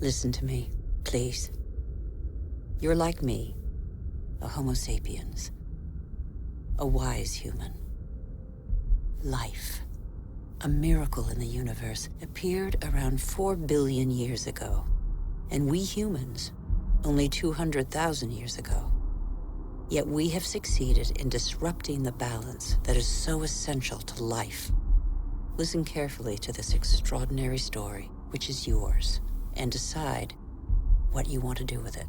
Listen to me, please. You're like me, a Homo sapiens, a wise human. Life, a miracle in the universe, appeared around 4 billion years ago, and we humans, only 200,000 years ago. Yet we have succeeded in disrupting the balance that is so essential to life. Listen carefully to this extraordinary story, which is yours, and decide what you want to do with it.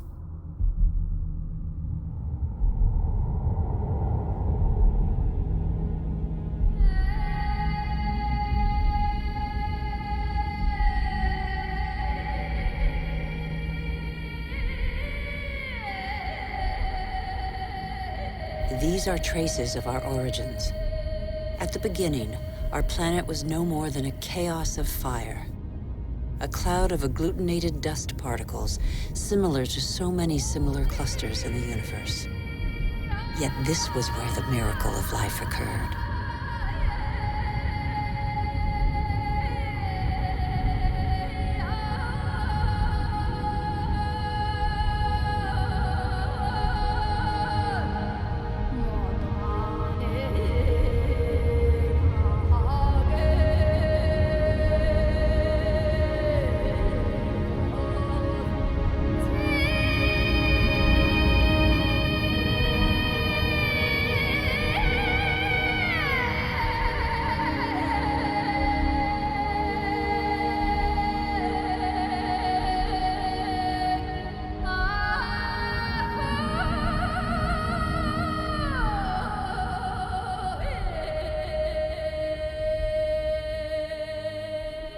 These are traces of our origins. At the beginning, our planet was no more than a chaos of fire. A cloud of agglutinated dust particles, similar to so many similar clusters in the universe. Yet this was where the miracle of life occurred.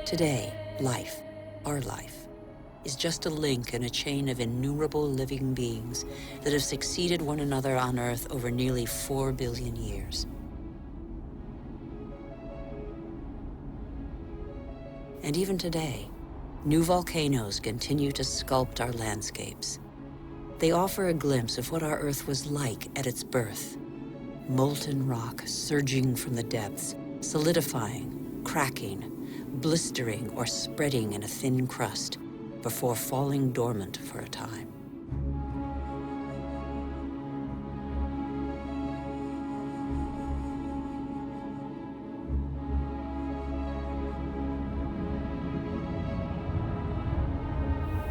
Today, life, our life, is just a link in a chain of innumerable living beings that have succeeded one another on Earth over nearly 4 billion years. And even today, new volcanoes continue to sculpt our landscapes. They offer a glimpse of what our Earth was like at its birth. Molten rock surging from the depths, solidifying, cracking, blistering or spreading in a thin crust before falling dormant for a time.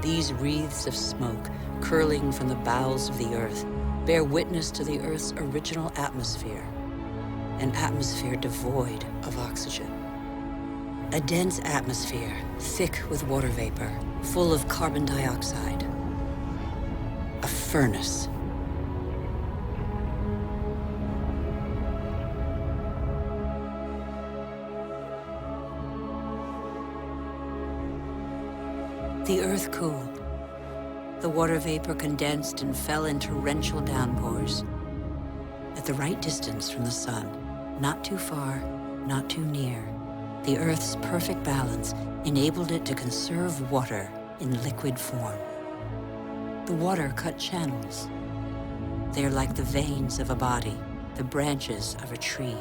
These wreaths of smoke curling from the bowels of the Earth bear witness to the Earth's original atmosphere, an atmosphere devoid of oxygen. A dense atmosphere, thick with water vapor, full of carbon dioxide. A furnace. The Earth cooled. The water vapor condensed and fell in torrential downpours. At the right distance from the sun, not too far, not too near, the Earth's perfect balance enabled it to conserve water in liquid form. The water cut channels. They are like the veins of a body, the branches of a tree,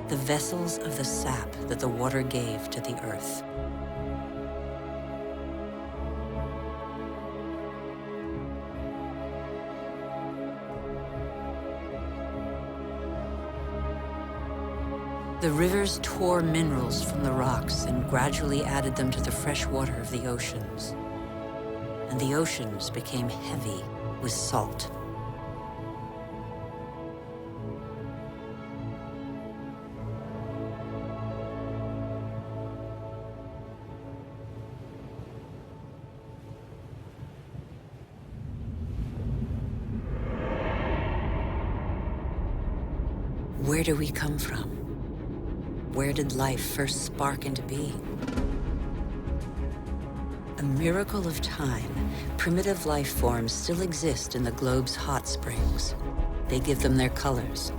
the vessels of the sap that the water gave to the Earth. The rivers tore minerals from the rocks and gradually added them to the fresh water of the oceans. And the oceans became heavy with salt. Where do we come from? Where did life first spark into being? A miracle of time, primitive life forms still exist in the globe's hot springs. They give them their colors.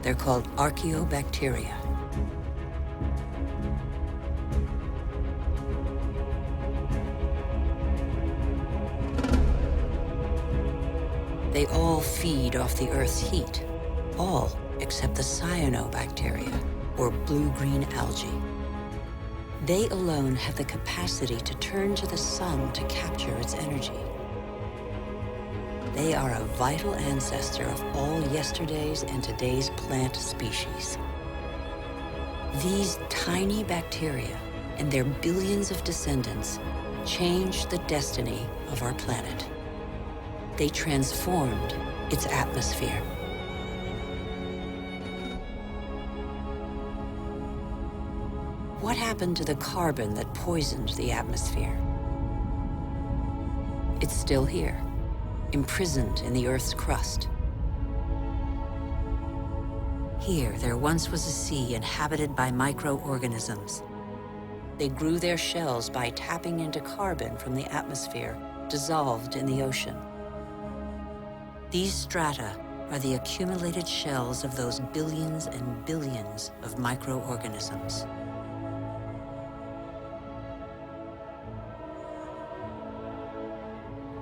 They're called archaeobacteria. They all feed off the Earth's heat, all except the cyanobacteria, or blue-green algae. They alone have the capacity to turn to the sun to capture its energy. They are a vital ancestor of all yesterday's and today's plant species. These tiny bacteria and their billions of descendants changed the destiny of our planet. They transformed its atmosphere. What happened to the carbon that poisoned the atmosphere? It's still here, imprisoned in the Earth's crust. Here, there once was a sea inhabited by microorganisms. They grew their shells by tapping into carbon from the atmosphere dissolved in the ocean. These strata are the accumulated shells of those billions and billions of microorganisms.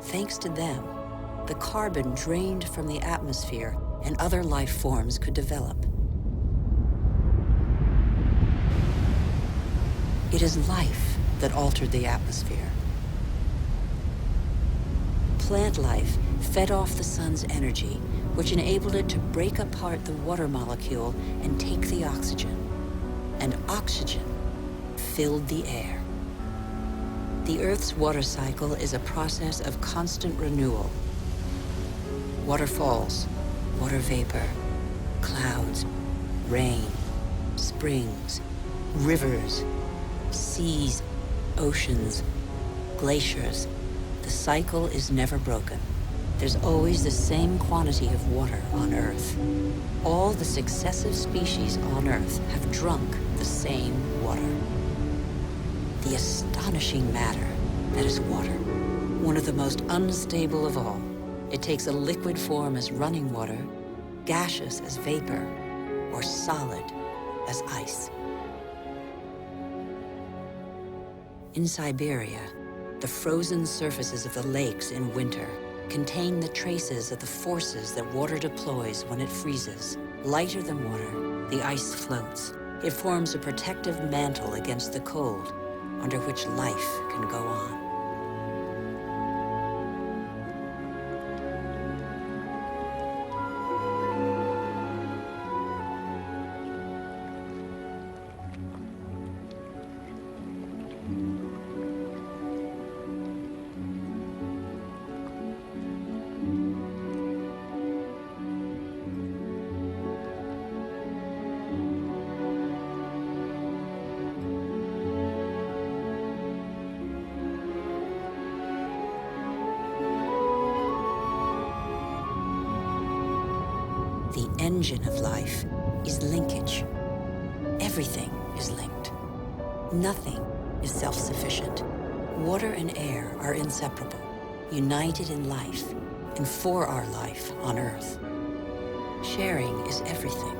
Thanks to them, the carbon drained from the atmosphere and other life forms could develop. It is life that altered the atmosphere. Plant life fed off the sun's energy, which enabled it to break apart the water molecule and take the oxygen. And oxygen filled the air. The Earth's water cycle is a process of constant renewal. Waterfalls, water vapor, clouds, rain, springs, rivers, seas, oceans, glaciers. The cycle is never broken. There's always the same quantity of water on Earth. All the successive species on Earth have drunk the same water. The astonishing matter that is water, one of the most unstable of all. It takes a liquid form as running water, gaseous as vapor, or solid as ice. In Siberia, the frozen surfaces of the lakes in winter contain the traces of the forces that water deploys when it freezes. Lighter than water, the ice floats. It forms a protective mantle against the cold, under which life can go on. The engine of life is linkage. Everything is linked. Nothing is self-sufficient. Water and air are inseparable, united in life and for our life on Earth. Sharing is everything.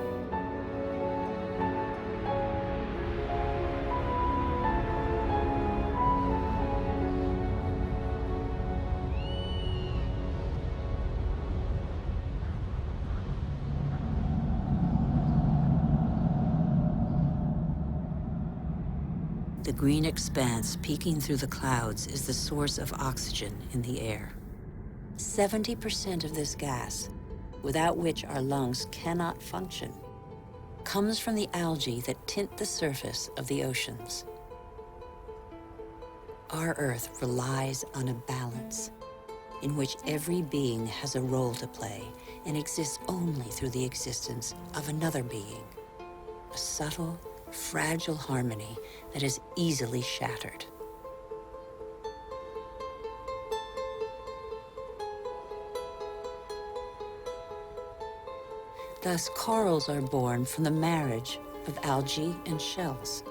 The green expanse peeking through the clouds is the source of oxygen in the air. 70% of this gas, without which our lungs cannot function, comes from the algae that tint the surface of the oceans. Our Earth relies on a balance in which every being has a role to play and exists only through the existence of another being. A subtle, fragile harmony that is easily shattered. Thus, corals are born from the marriage of algae and shells.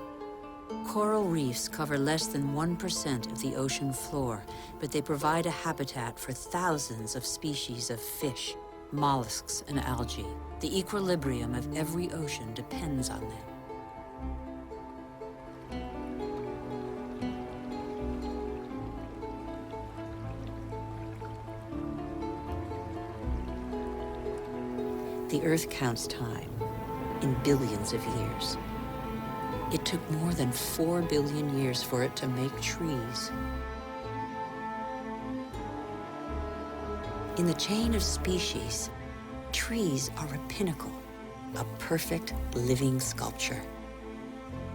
Coral reefs cover less than 1% of the ocean floor, but they provide a habitat for thousands of species of fish, mollusks, and algae. The equilibrium of every ocean depends on them. The Earth counts time in billions of years. It took more than 4 billion years for it to make trees. In the chain of species, trees are a pinnacle, a perfect living sculpture.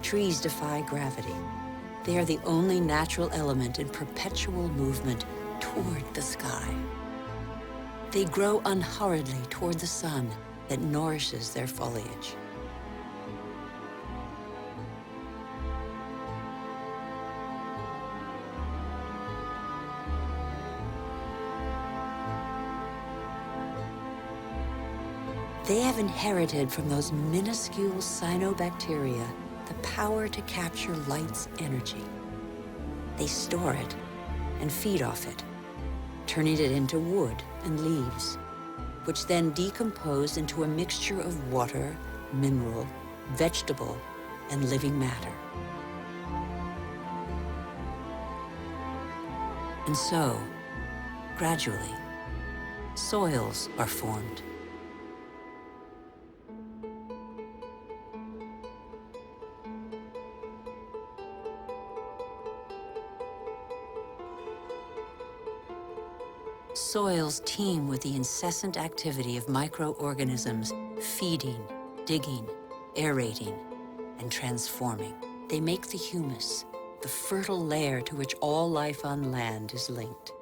Trees defy gravity. They are the only natural element in perpetual movement toward the sky. They grow unhurriedly toward the sun that nourishes their foliage. They have inherited from those minuscule cyanobacteria the power to capture light's energy. They store it and feed off it, turning it into wood and leaves, which then decompose into a mixture of water, mineral, vegetable, and living matter. And so, gradually, soils are formed. Soils teem with the incessant activity of microorganisms feeding, digging, aerating, and transforming. They make the humus, the fertile layer to which all life on land is linked.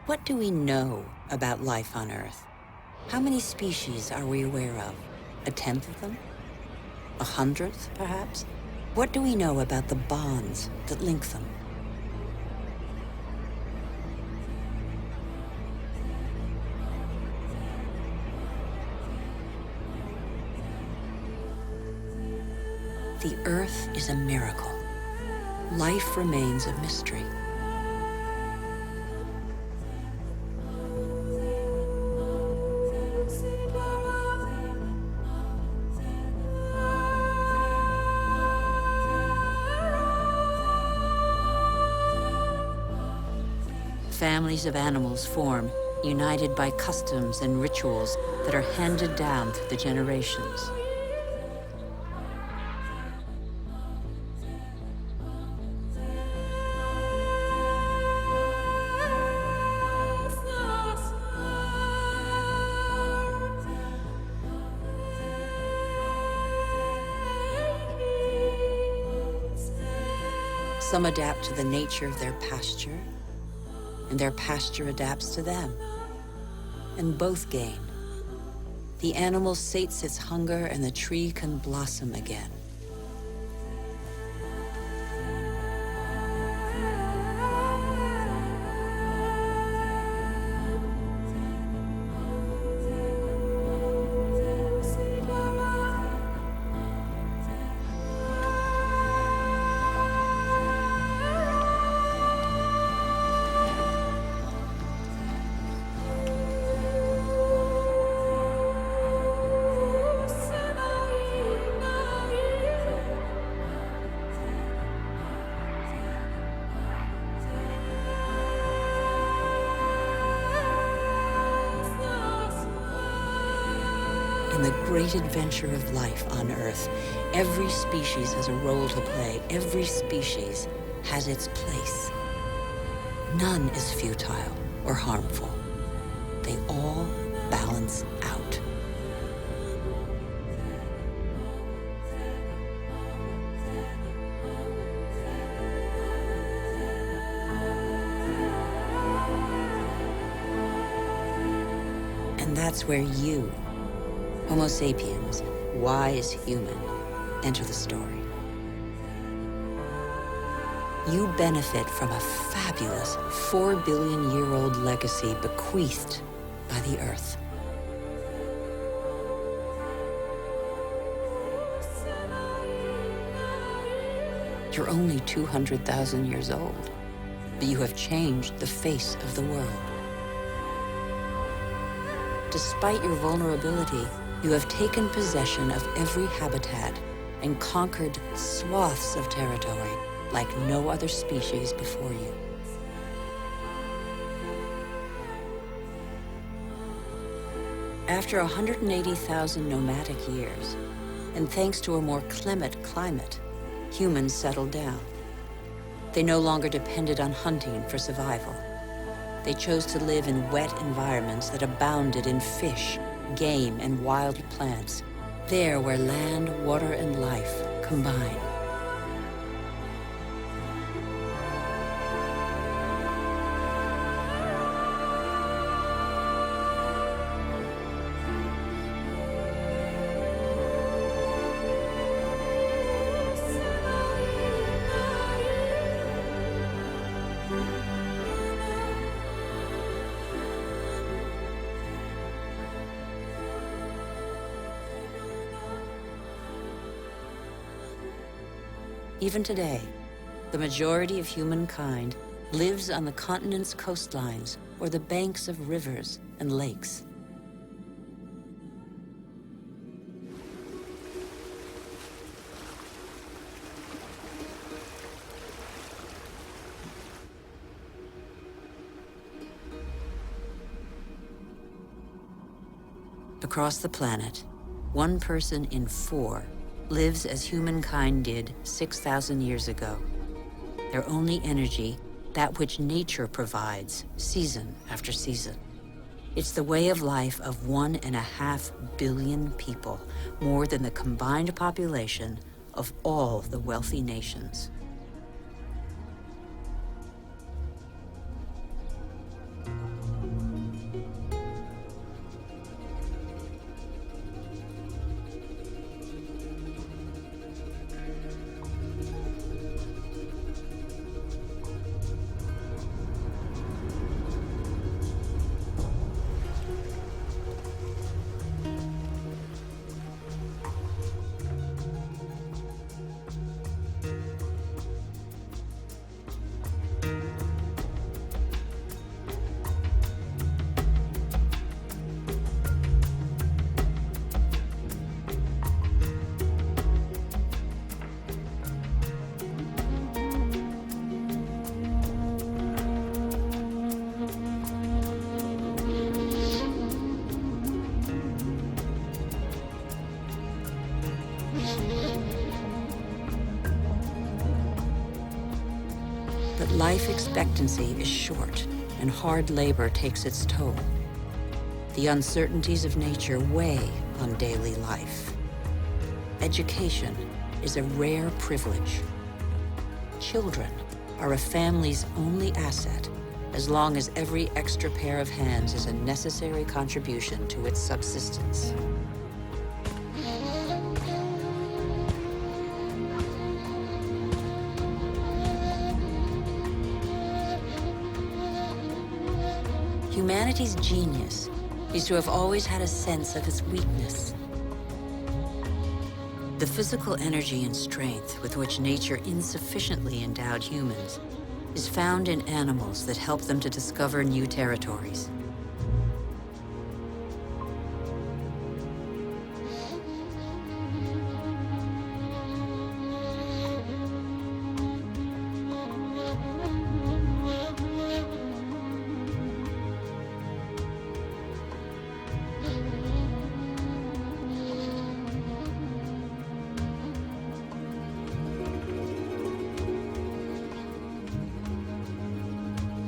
What do we know about life on Earth? How many species are we aware of? 1/10 of them? 100th, perhaps? What do we know about the bonds that link them? The Earth is a miracle. Life remains a mystery. Families of animals form, united by customs and rituals that are handed down through the generations. Some adapt to the nature of their pasture, and their pasture adapts to them. And both gain. The animal sates its hunger, and the tree can blossom again. In the great adventure of life on Earth, every species has a role to play. Every species has its place. None is futile or harmful. They all balance out. And that's where you, Homo sapiens, wise human, enter the story. You benefit from a fabulous 4 billion-year-old legacy bequeathed by the Earth. You're only 200,000 years old, but you have changed the face of the world. despite your vulnerability, you have taken possession of every habitat and conquered swaths of territory like no other species before you. After 180,000 nomadic years, and thanks to a more clement climate, humans settled down. They no longer depended on hunting for survival. They chose to live in wet environments that abounded in fish, game, and wild plants, there where land, water, and life combine. Even today, the majority of humankind lives on the continent's coastlines or the banks of rivers and lakes. Across the planet, 1 person in 4 lives as humankind did 6,000 years ago. Their only energy, that which nature provides, season after season. It's the way of life of 1.5 billion people, more than the combined population of all the wealthy nations. But life expectancy is short, and hard labor takes its toll. The uncertainties of nature weigh on daily life. Education is a rare privilege. Children are a family's only asset, as long as every extra pair of hands is a necessary contribution to its subsistence. Humanity's genius is to have always had a sense of its weakness. The physical energy and strength with which nature insufficiently endowed humans is found in animals that help them to discover new territories.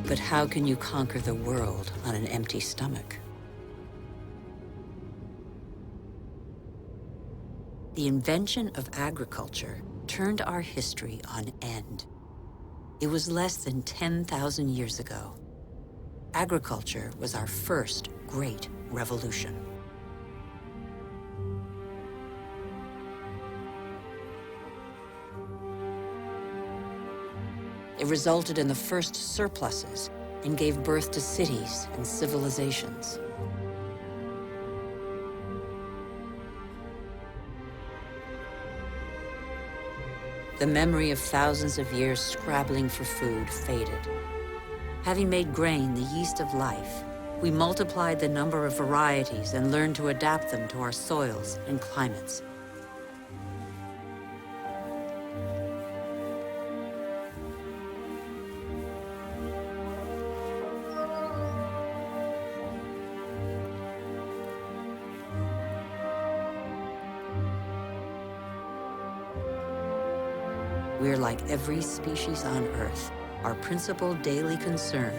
But how can you conquer the world on an empty stomach? The invention of agriculture turned our history on end. It was less than 10,000 years ago. Agriculture was our first great revolution. It resulted in the first surpluses and gave birth to cities and civilizations. The memory of thousands of years scrabbling for food faded. Having made grain the yeast of life, we multiplied the number of varieties and learned to adapt them to our soils and climates. We're like every species on Earth. Our principal daily concern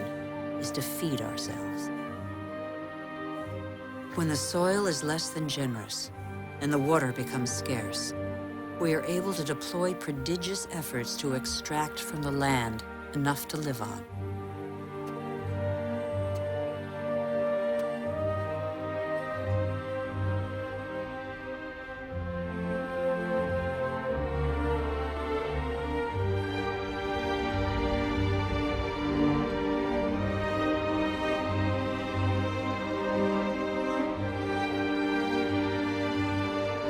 is to feed ourselves. When the soil is less than generous and the water becomes scarce, we are able to deploy prodigious efforts to extract from the land enough to live on.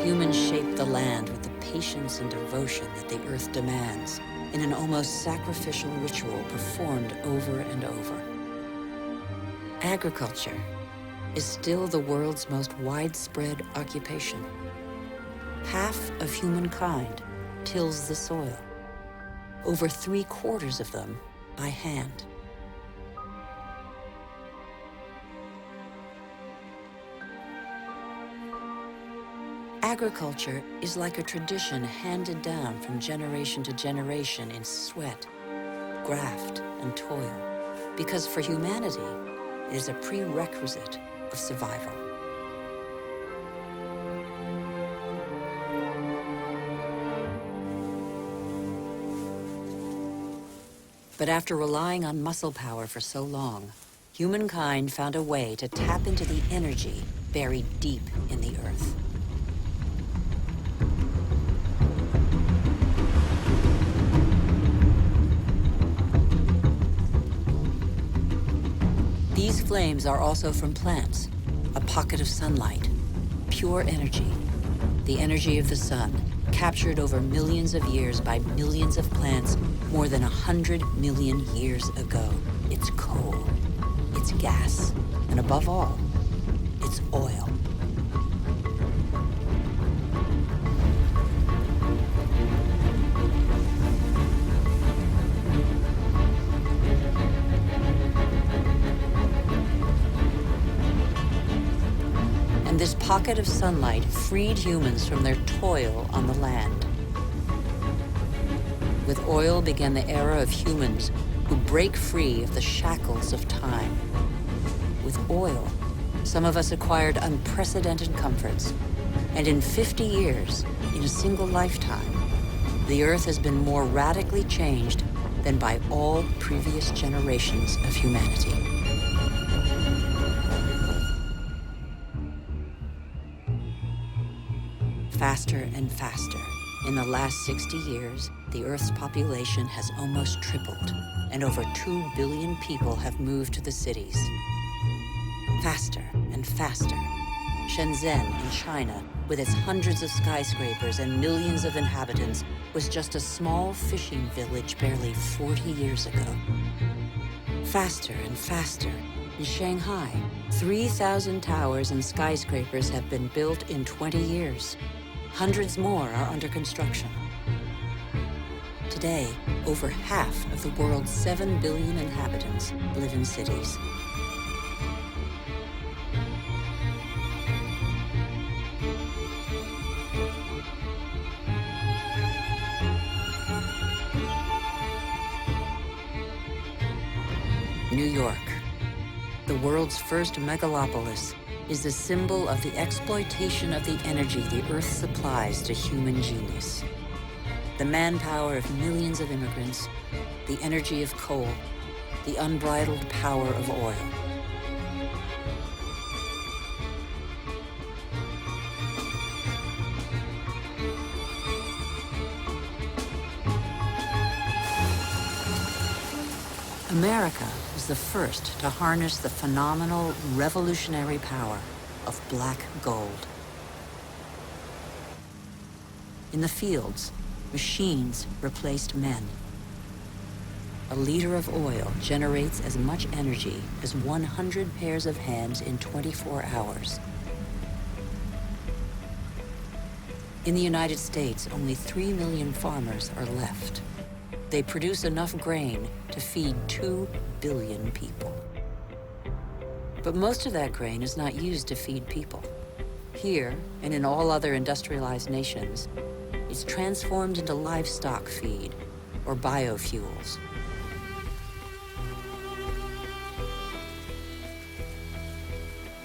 Humans shape the land with the patience and devotion that the earth demands in an almost sacrificial ritual performed over and over. Agriculture is still the world's most widespread occupation. Half of humankind tills the soil, over 3/4 of them by hand. Agriculture is like a tradition handed down from generation to generation in sweat, graft, and toil, because for humanity, it is a prerequisite of survival. But after relying on muscle power for so long, humankind found a way to tap into the energy buried deep in the earth. These flames are also from plants, a pocket of sunlight, pure energy, the energy of the sun, captured over millions of years by millions of plants more than 100 million years ago. It's coal, it's gas, and above all, it's oil. And this pocket of sunlight freed humans from their toil on the land. With oil began the era of humans who break free of the shackles of time. With oil, some of us acquired unprecedented comforts. And in 50 years, in a single lifetime, the Earth has been more radically changed than by all previous generations of humanity. Faster and faster. In the last 60 years, the Earth's population has almost tripled, and over 2 billion people have moved to the cities. Faster and faster. Shenzhen in China, with its hundreds of skyscrapers and millions of inhabitants, was just a small fishing village barely 40 years ago. Faster and faster. In Shanghai, 3,000 towers and skyscrapers have been built in 20 years. Hundreds more are under construction. Today, over half of the world's 7 billion inhabitants live in cities. New York, the world's first megalopolis, is the symbol of the exploitation of the energy the Earth supplies to human genius. The manpower of millions of immigrants, the energy of coal, the unbridled power of oil. America was the first to harness the phenomenal, revolutionary power of black gold. In the fields, machines replaced men. a liter of oil generates as much energy as 100 pairs of hands in 24 hours. In the United States, only 3 million farmers are left. They produce enough grain to feed 2 billion people. But most of that grain is not used to feed people. Here, and in all other industrialized nations, it's transformed into livestock feed, or biofuels.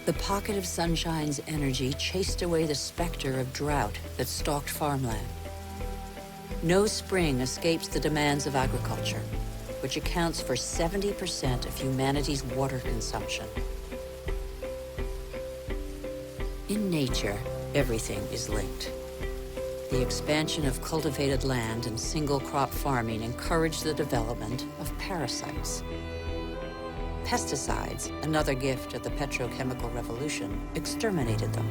The pocket of sunshine's energy chased away the specter of drought that stalked farmland. No spring escapes the demands of agriculture, which accounts for 70% of humanity's water consumption. In nature, everything is linked. The expansion of cultivated land and single-crop farming encouraged the development of parasites. Pesticides, another gift of the petrochemical revolution, exterminated them.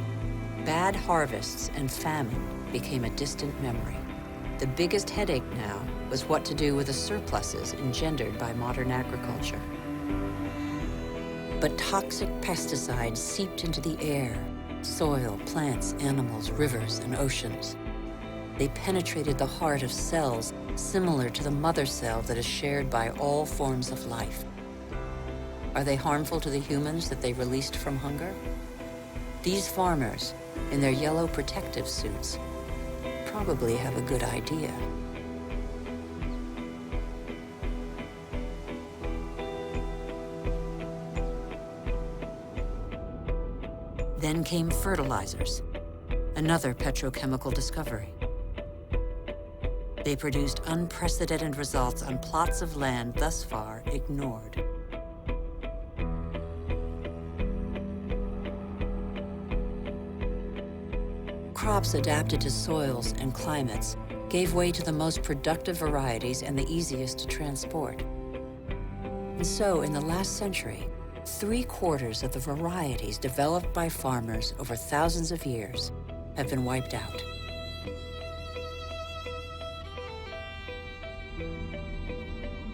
Bad harvests and famine became a distant memory. The biggest headache now was what to do with the surpluses engendered by modern agriculture. But toxic pesticides seeped into the air, soil, plants, animals, rivers, and oceans. They penetrated the heart of cells similar to the mother cell that is shared by all forms of life. Are they harmful to the humans that they released from hunger? These farmers, in their yellow protective suits, probably have a good idea. Then came fertilizers, another petrochemical discovery. They produced unprecedented results on plots of land thus far ignored. Crops adapted to soils and climates gave way to the most productive varieties and the easiest to transport. And so, in the last century, 3/4 of the varieties developed by farmers over thousands of years have been wiped out.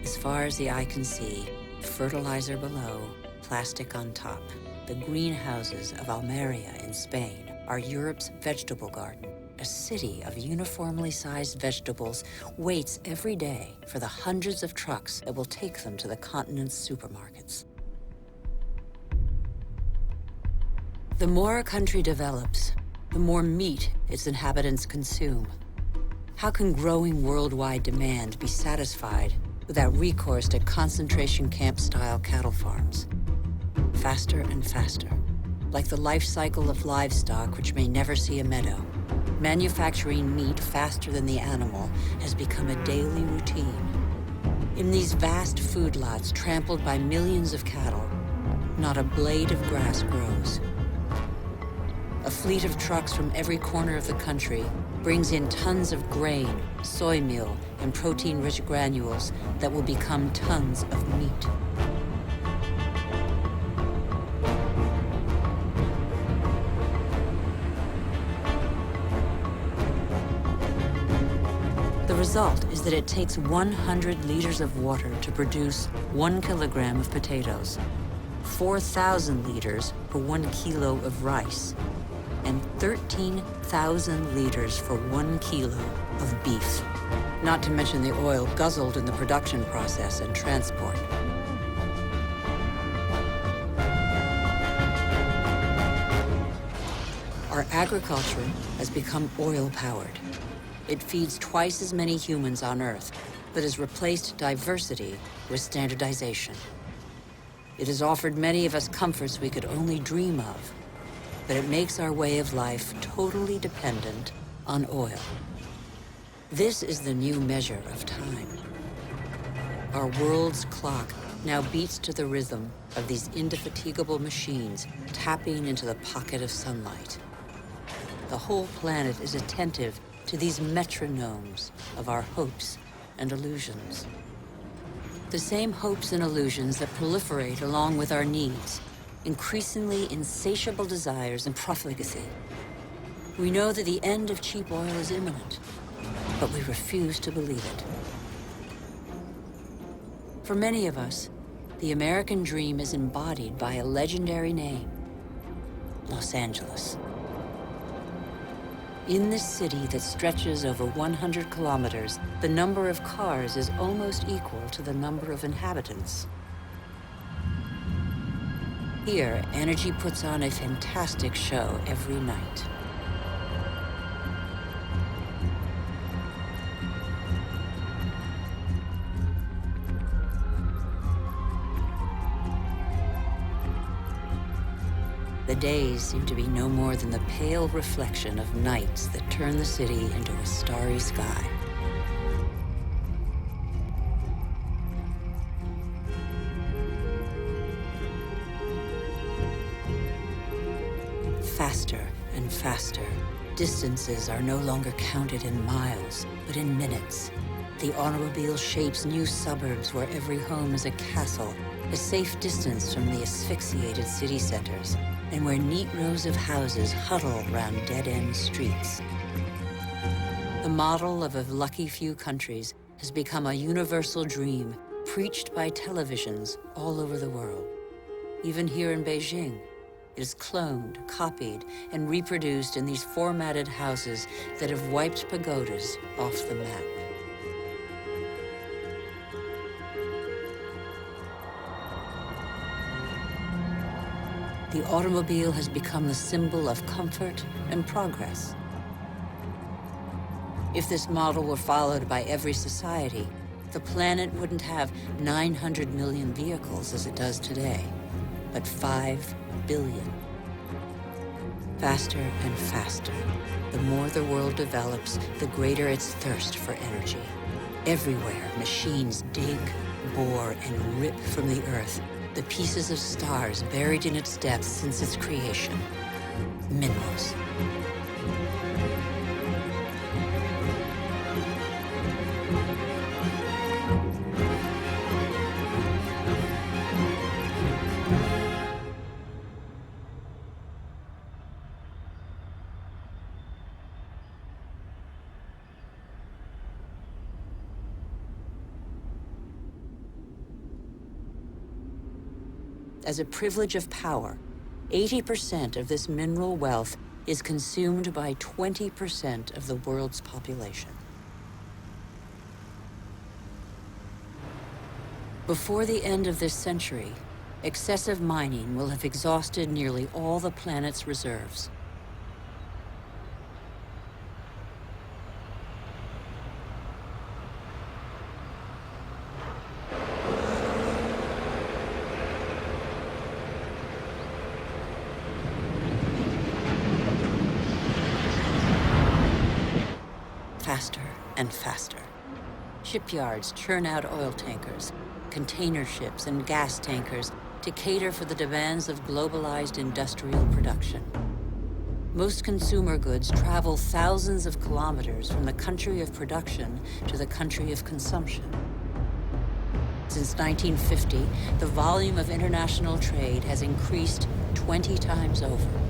As far as the eye can see, fertilizer below, plastic on top. The greenhouses of Almeria in Spain are Europe's vegetable garden. A city of uniformly sized vegetables waits every day for the hundreds of trucks that will take them to the continent's supermarkets. The more a country develops, the more meat its inhabitants consume. How can growing worldwide demand be satisfied without recourse to concentration camp-style cattle farms? Faster and faster, like the life cycle of livestock which may never see a meadow. Manufacturing meat faster than the animal has become a daily routine. In these vast food lots trampled by millions of cattle, not a blade of grass grows. A fleet of trucks from every corner of the country brings in tons of grain, soy meal, and protein-rich granules that will become tons of meat. The result is that it takes 100 liters of water to produce 1 kilogram of potatoes, 4,000 liters for 1 kilo of rice, and 13,000 liters for 1 kilo of beef, not to mention the oil guzzled in the production process and transport. Our agriculture has become oil-powered. It feeds twice as many humans on Earth, but has replaced diversity with standardization. It has offered many of us comforts we could only dream of, but it makes our way of life totally dependent on oil. This is the new measure of time. Our world's clock now beats to the rhythm of these indefatigable machines tapping into the pocket of sunlight. The whole planet is attentive to these metronomes of our hopes and illusions. The same hopes and illusions that proliferate along with our needs, increasingly insatiable desires and profligacy. We know that the end of cheap oil is imminent, but we refuse to believe it. For many of us, the American dream is embodied by a legendary name, Los Angeles. In this city that stretches over 100 kilometers, the number of cars is almost equal to the number of inhabitants. Here, energy puts on a fantastic show every night. The days seem to be no more than the pale reflection of nights that turn the city into a starry sky. Faster and faster. Distances are no longer counted in miles, but in minutes. The automobile shapes new suburbs where every home is a castle, a safe distance from the asphyxiated city centers, and where neat rows of houses huddle around dead-end streets. The model of a lucky few countries has become a universal dream preached by televisions all over the world. Even here in Beijing, it is cloned, copied, and reproduced in these formatted houses that have wiped pagodas off the map. The automobile has become the symbol of comfort and progress. If this model were followed by every society, the planet wouldn't have 900 million vehicles as it does today, but 5 billion. Faster and faster. The more the world develops, the greater its thirst for energy. Everywhere, machines dig, bore, and rip from the earth the pieces of stars buried in its depths since its creation. Minerals. As a privilege of power, 80% of this mineral wealth is consumed by 20% of the world's population. Before the end of this century, excessive mining will have exhausted nearly all the planet's reserves. Faster and faster. Shipyards churn out oil tankers, container ships and gas tankers to cater for the demands of globalized industrial production. Most consumer goods travel thousands of kilometers from the country of production to the country of consumption. Since 1950, the volume of international trade has increased 20 times over.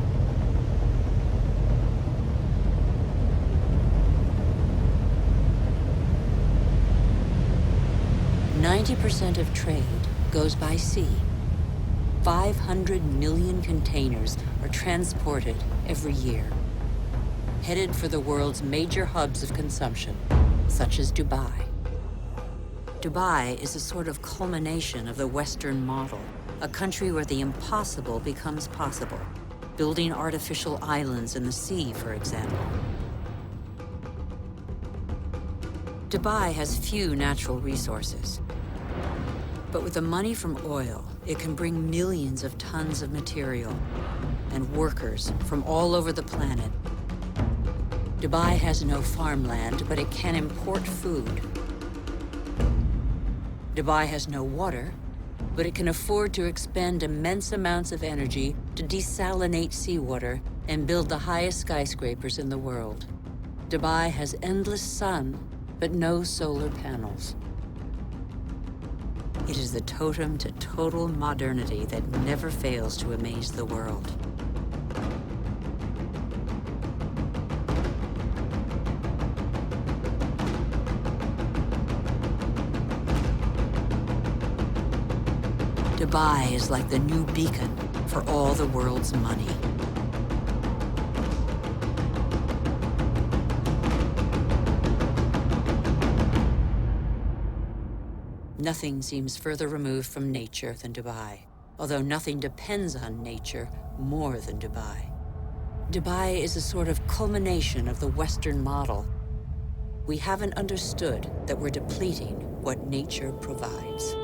90% of trade goes by sea. 500 million containers are transported every year, headed for the world's major hubs of consumption, such as Dubai. Dubai is a sort of culmination of the Western model, a country where the impossible becomes possible, building artificial islands in the sea, for example. Dubai has few natural resources. But with the money from oil, it can bring millions of tons of material and workers from all over the planet. Dubai has no farmland, but it can import food. Dubai has no water, but it can afford to expend immense amounts of energy to desalinate seawater and build the highest skyscrapers in the world. Dubai has endless sun, but no solar panels. It is the totem to total modernity that never fails to amaze the world. Dubai is like the new beacon for all the world's money. Nothing seems further removed from nature than Dubai, although nothing depends on nature more than Dubai. Dubai is a sort of culmination of the Western model. We haven't understood that we're depleting what nature provides.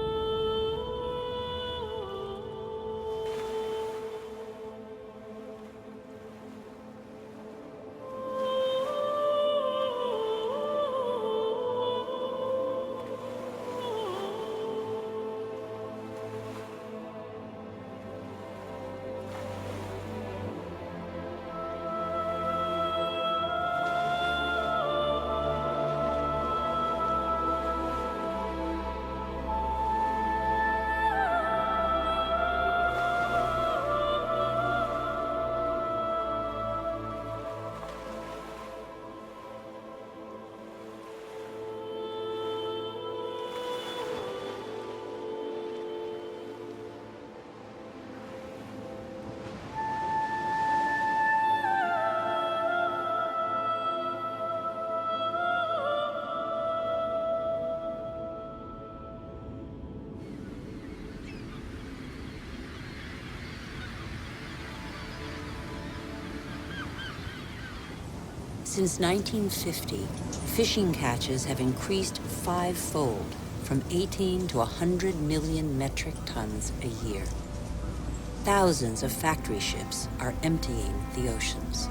Since 1950, fishing catches have increased five-fold, from 18 to 100 million metric tons a year. Thousands of factory ships are emptying the oceans.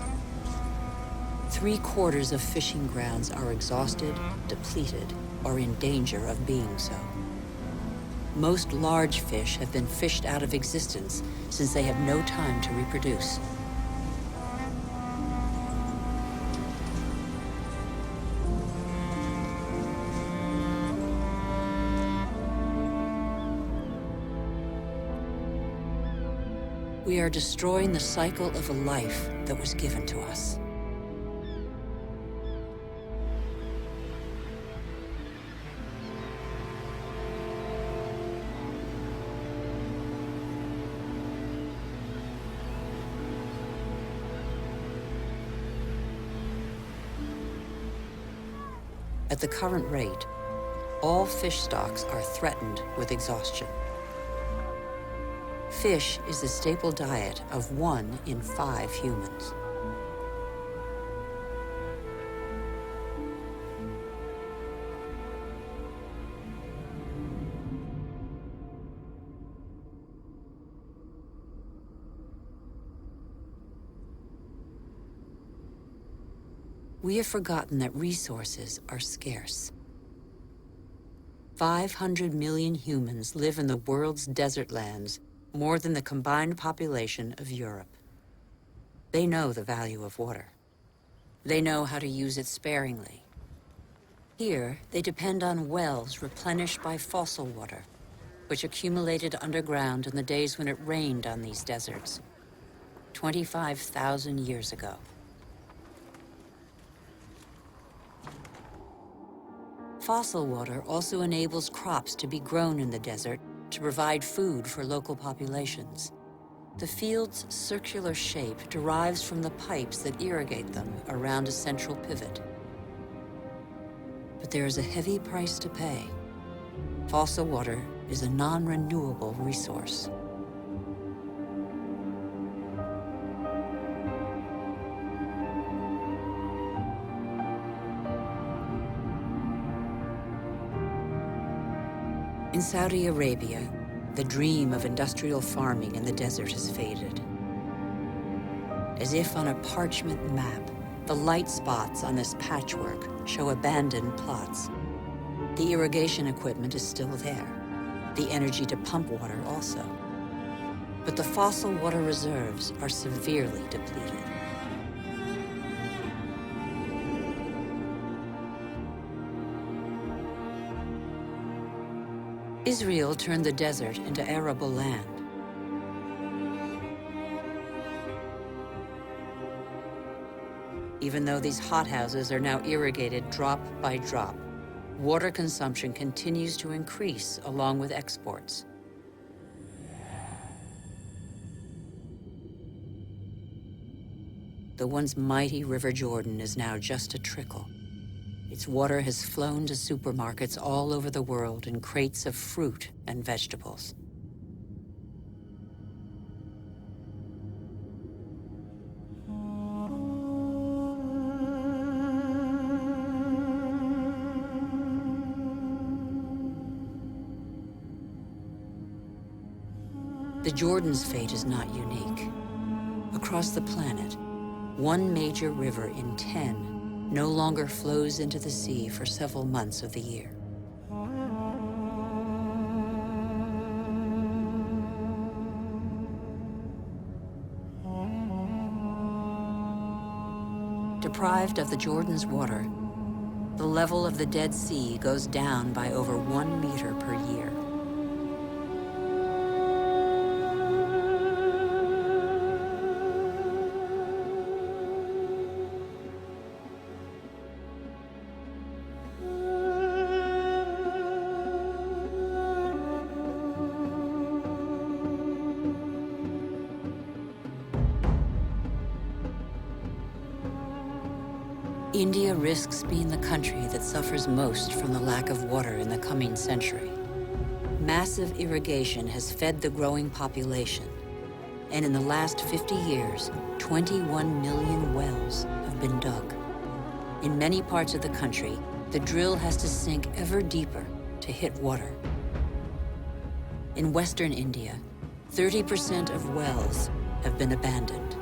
3/4 of fishing grounds are exhausted, depleted, or in danger of being so. Most large fish have been fished out of existence since they have no time to reproduce. We are destroying the cycle of a life that was given to us. At the current rate, all fish stocks are threatened with exhaustion. Fish is the staple diet of 1 in 5 humans. We have forgotten that resources are scarce. 500 million humans live in the world's desert lands, more than the combined population of Europe. They know the value of water. They know how to use it sparingly. Here, they depend on wells replenished by fossil water, which accumulated underground in the days when it rained on these deserts, 25,000 years ago. Fossil water also enables crops to be grown in the desert to provide food for local populations. The field's circular shape derives from the pipes that irrigate them around a central pivot. But there is a heavy price to pay. Fossil water is a non-renewable resource. In Saudi Arabia, the dream of industrial farming in the desert has faded. As if on a parchment map, the light spots on this patchwork show abandoned plots. The irrigation equipment is still there, the energy to pump water also. But the fossil water reserves are severely depleted. Israel turned the desert into arable land. Even though these hothouses are now irrigated drop by drop, water consumption continues to increase along with exports. the once mighty River Jordan is now just a trickle. Its water has flown to supermarkets all over the world in crates of fruit and vegetables. The Jordan's fate is not unique. Across the planet, one major river in 10 no longer flows into the sea for several months of the year. Deprived of the Jordan's water, the level of the Dead Sea goes down by over 1 meter per year. India risks being the country that suffers most from the lack of water in the coming century. Massive irrigation has fed the growing population, and in the last 50 years, 21 million wells have been dug. In many parts of the country, the drill has to sink ever deeper to hit water. In western India, 30% of wells have been abandoned.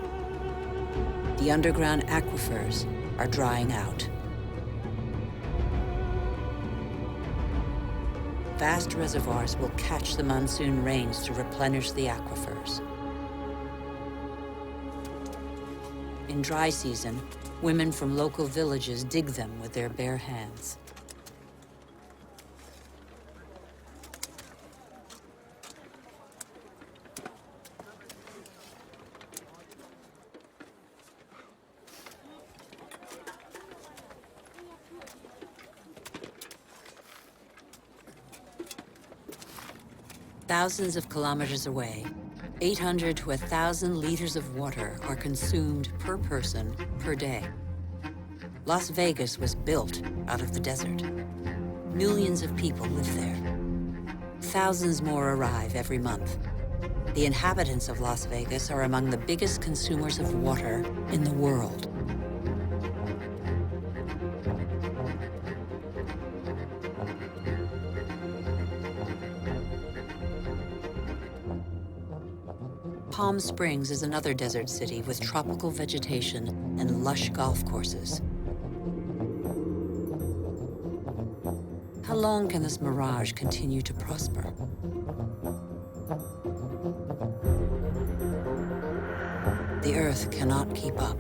The underground aquifers are drying out. Vast reservoirs will catch the monsoon rains to replenish the aquifers. In dry season, women from local villages dig them with their bare hands. Thousands of kilometers away, 800 to 1,000 liters of water are consumed per person per day. Las Vegas was built out of the desert. Millions of people live there. Thousands more arrive every month. The inhabitants of Las Vegas are among the biggest consumers of water in the world. Palm Springs is another desert city with tropical vegetation and lush golf courses. How long can this mirage continue to prosper? The Earth cannot keep up.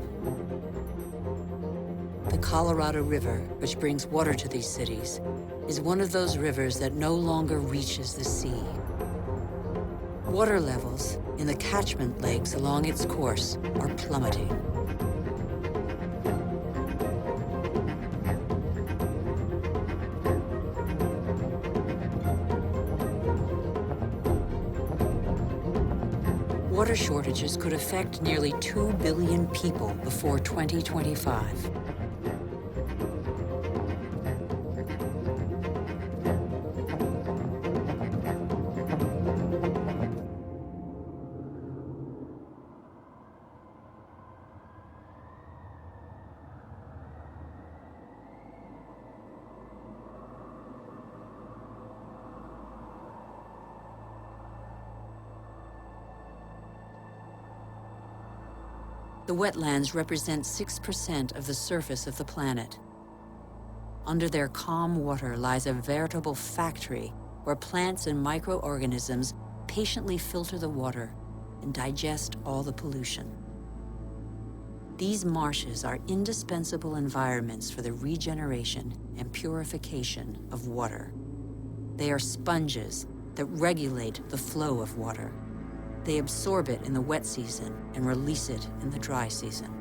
The Colorado River, which brings water to these cities, is one of those rivers that no longer reaches the sea. Water levels in the catchment lakes along its course are plummeting. Water shortages could affect nearly 2 billion people before 2025. The wetlands represent 6% of the surface of the planet. Under their calm water lies a veritable factory where plants and microorganisms patiently filter the water and digest all the pollution. These marshes are indispensable environments for the regeneration and purification of water. They are sponges that regulate the flow of water. They absorb it in the wet season and release it in the dry season.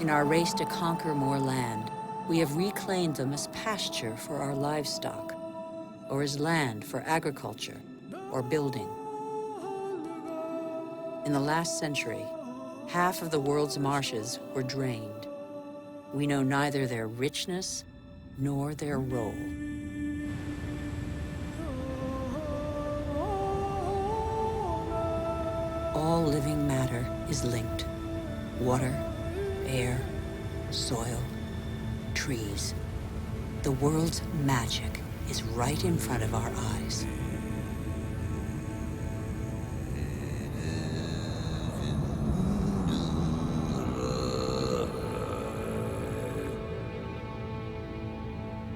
In our race to conquer more land, we have reclaimed them as pasture for our livestock, or as land for agriculture or building. In the last century, half of the world's marshes were drained. We know neither their richness nor their role. All living matter is linked. Water, air, soil, trees. The world's magic is right in front of our eyes.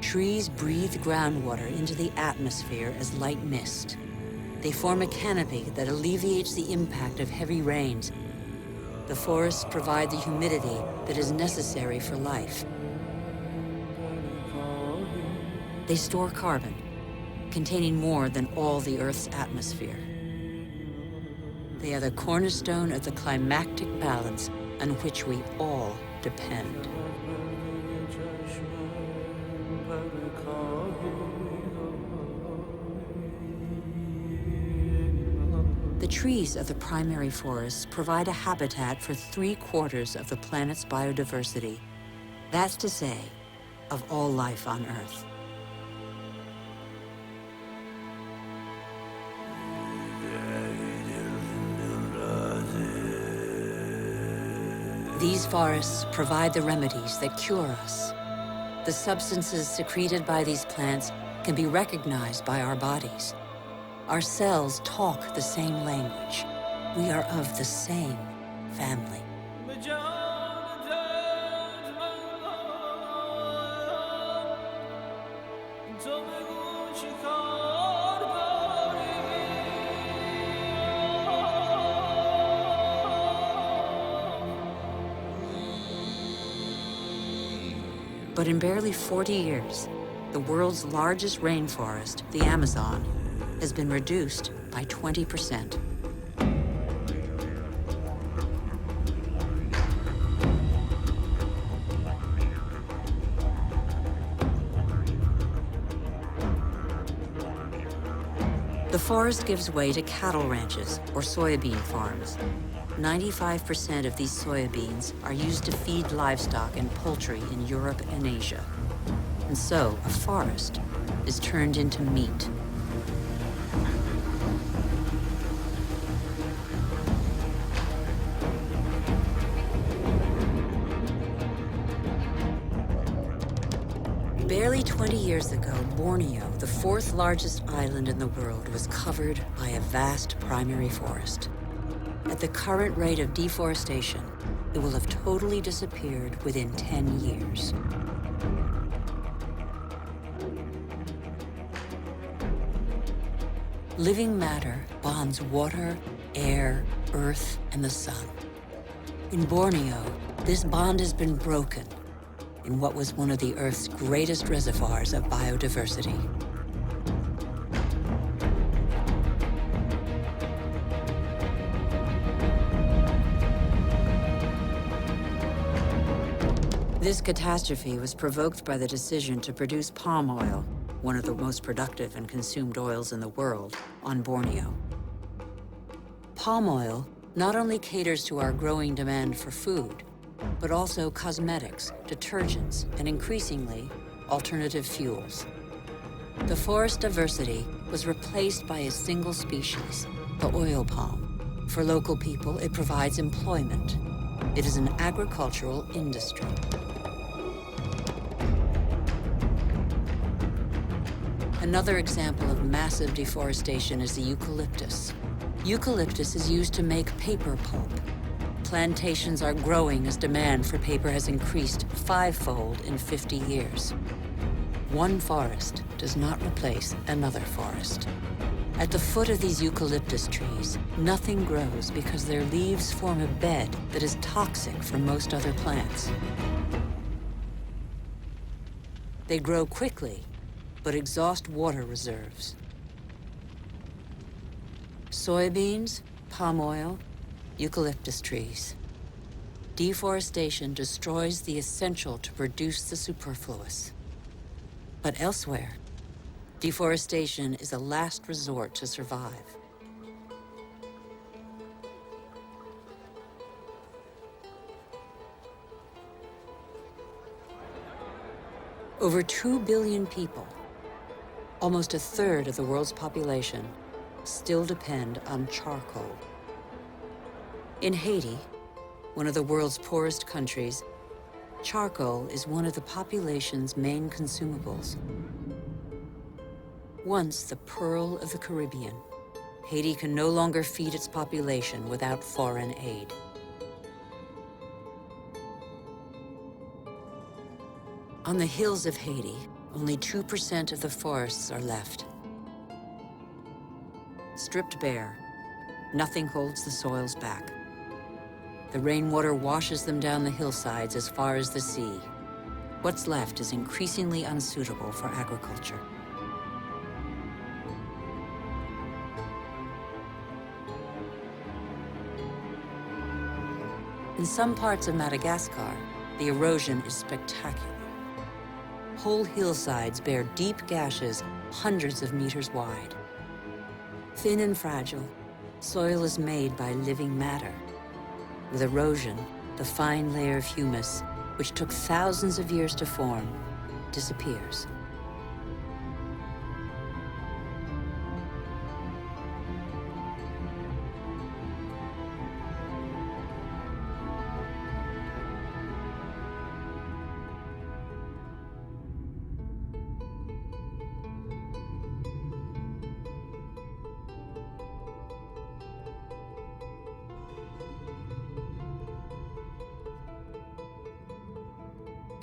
Trees breathe groundwater into the atmosphere as light mist. They form a canopy that alleviates the impact of heavy rains. The forests provide the humidity that is necessary for life. They store carbon, containing more than all the Earth's atmosphere. They are the cornerstone of the climactic balance on which we all depend. The trees of the primary forests provide a habitat for 3/4 of the planet's biodiversity. That's to say, of all life on Earth. These forests provide the remedies that cure us. The substances secreted by these plants can be recognized by our bodies. Our cells talk the same language. We are of the same family. But in barely 40 years, the world's largest rainforest, the Amazon, has been reduced by 20%. The forest gives way to cattle ranches or soybean farms. 95% of these soybeans are used to feed livestock and poultry in Europe and Asia. And so, a forest is turned into meat. Barely 20 years ago, Borneo, the 4th largest island in the world, was covered by a vast primary forest. At the current rate of deforestation, it will have totally disappeared within 10 years. Living matter bonds water, air, earth, and the sun. In Borneo, this bond has been broken in what was one of the Earth's greatest reservoirs of biodiversity. This catastrophe was provoked by the decision to produce palm oil, one of the most productive and consumed oils in the world, on Borneo. Palm oil not only caters to our growing demand for food, but also cosmetics, detergents, and increasingly, alternative fuels. The forest diversity was replaced by a single species, the oil palm. For local people, it provides employment. It is an agricultural industry. Another example of massive deforestation is the eucalyptus. Eucalyptus is used to make paper pulp. Plantations are growing as demand for paper has increased 5-fold in 50 years. One forest does not replace another forest. At the foot of these eucalyptus trees, nothing grows because their leaves form a bed that is toxic for most other plants. They grow quickly, but exhaust water reserves. Soybeans, palm oil, eucalyptus trees. Deforestation destroys the essential to produce the superfluous. But elsewhere, deforestation is a last resort to survive. Over 2 billion people, almost a third of the world's population, still depend on charcoal. In Haiti, one of the world's poorest countries, charcoal is one of the population's main consumables. Once the pearl of the Caribbean, Haiti can no longer feed its population without foreign aid. On the hills of Haiti, only 2% of the forests are left. Stripped bare, nothing holds the soils back. The rainwater washes them down the hillsides as far as the sea. What's left is increasingly unsuitable for agriculture. In some parts of Madagascar, the erosion is spectacular. Whole hillsides bear deep gashes hundreds of meters wide. Thin and fragile, soil is made by living matter. With erosion, the fine layer of humus, which took thousands of years to form, disappears.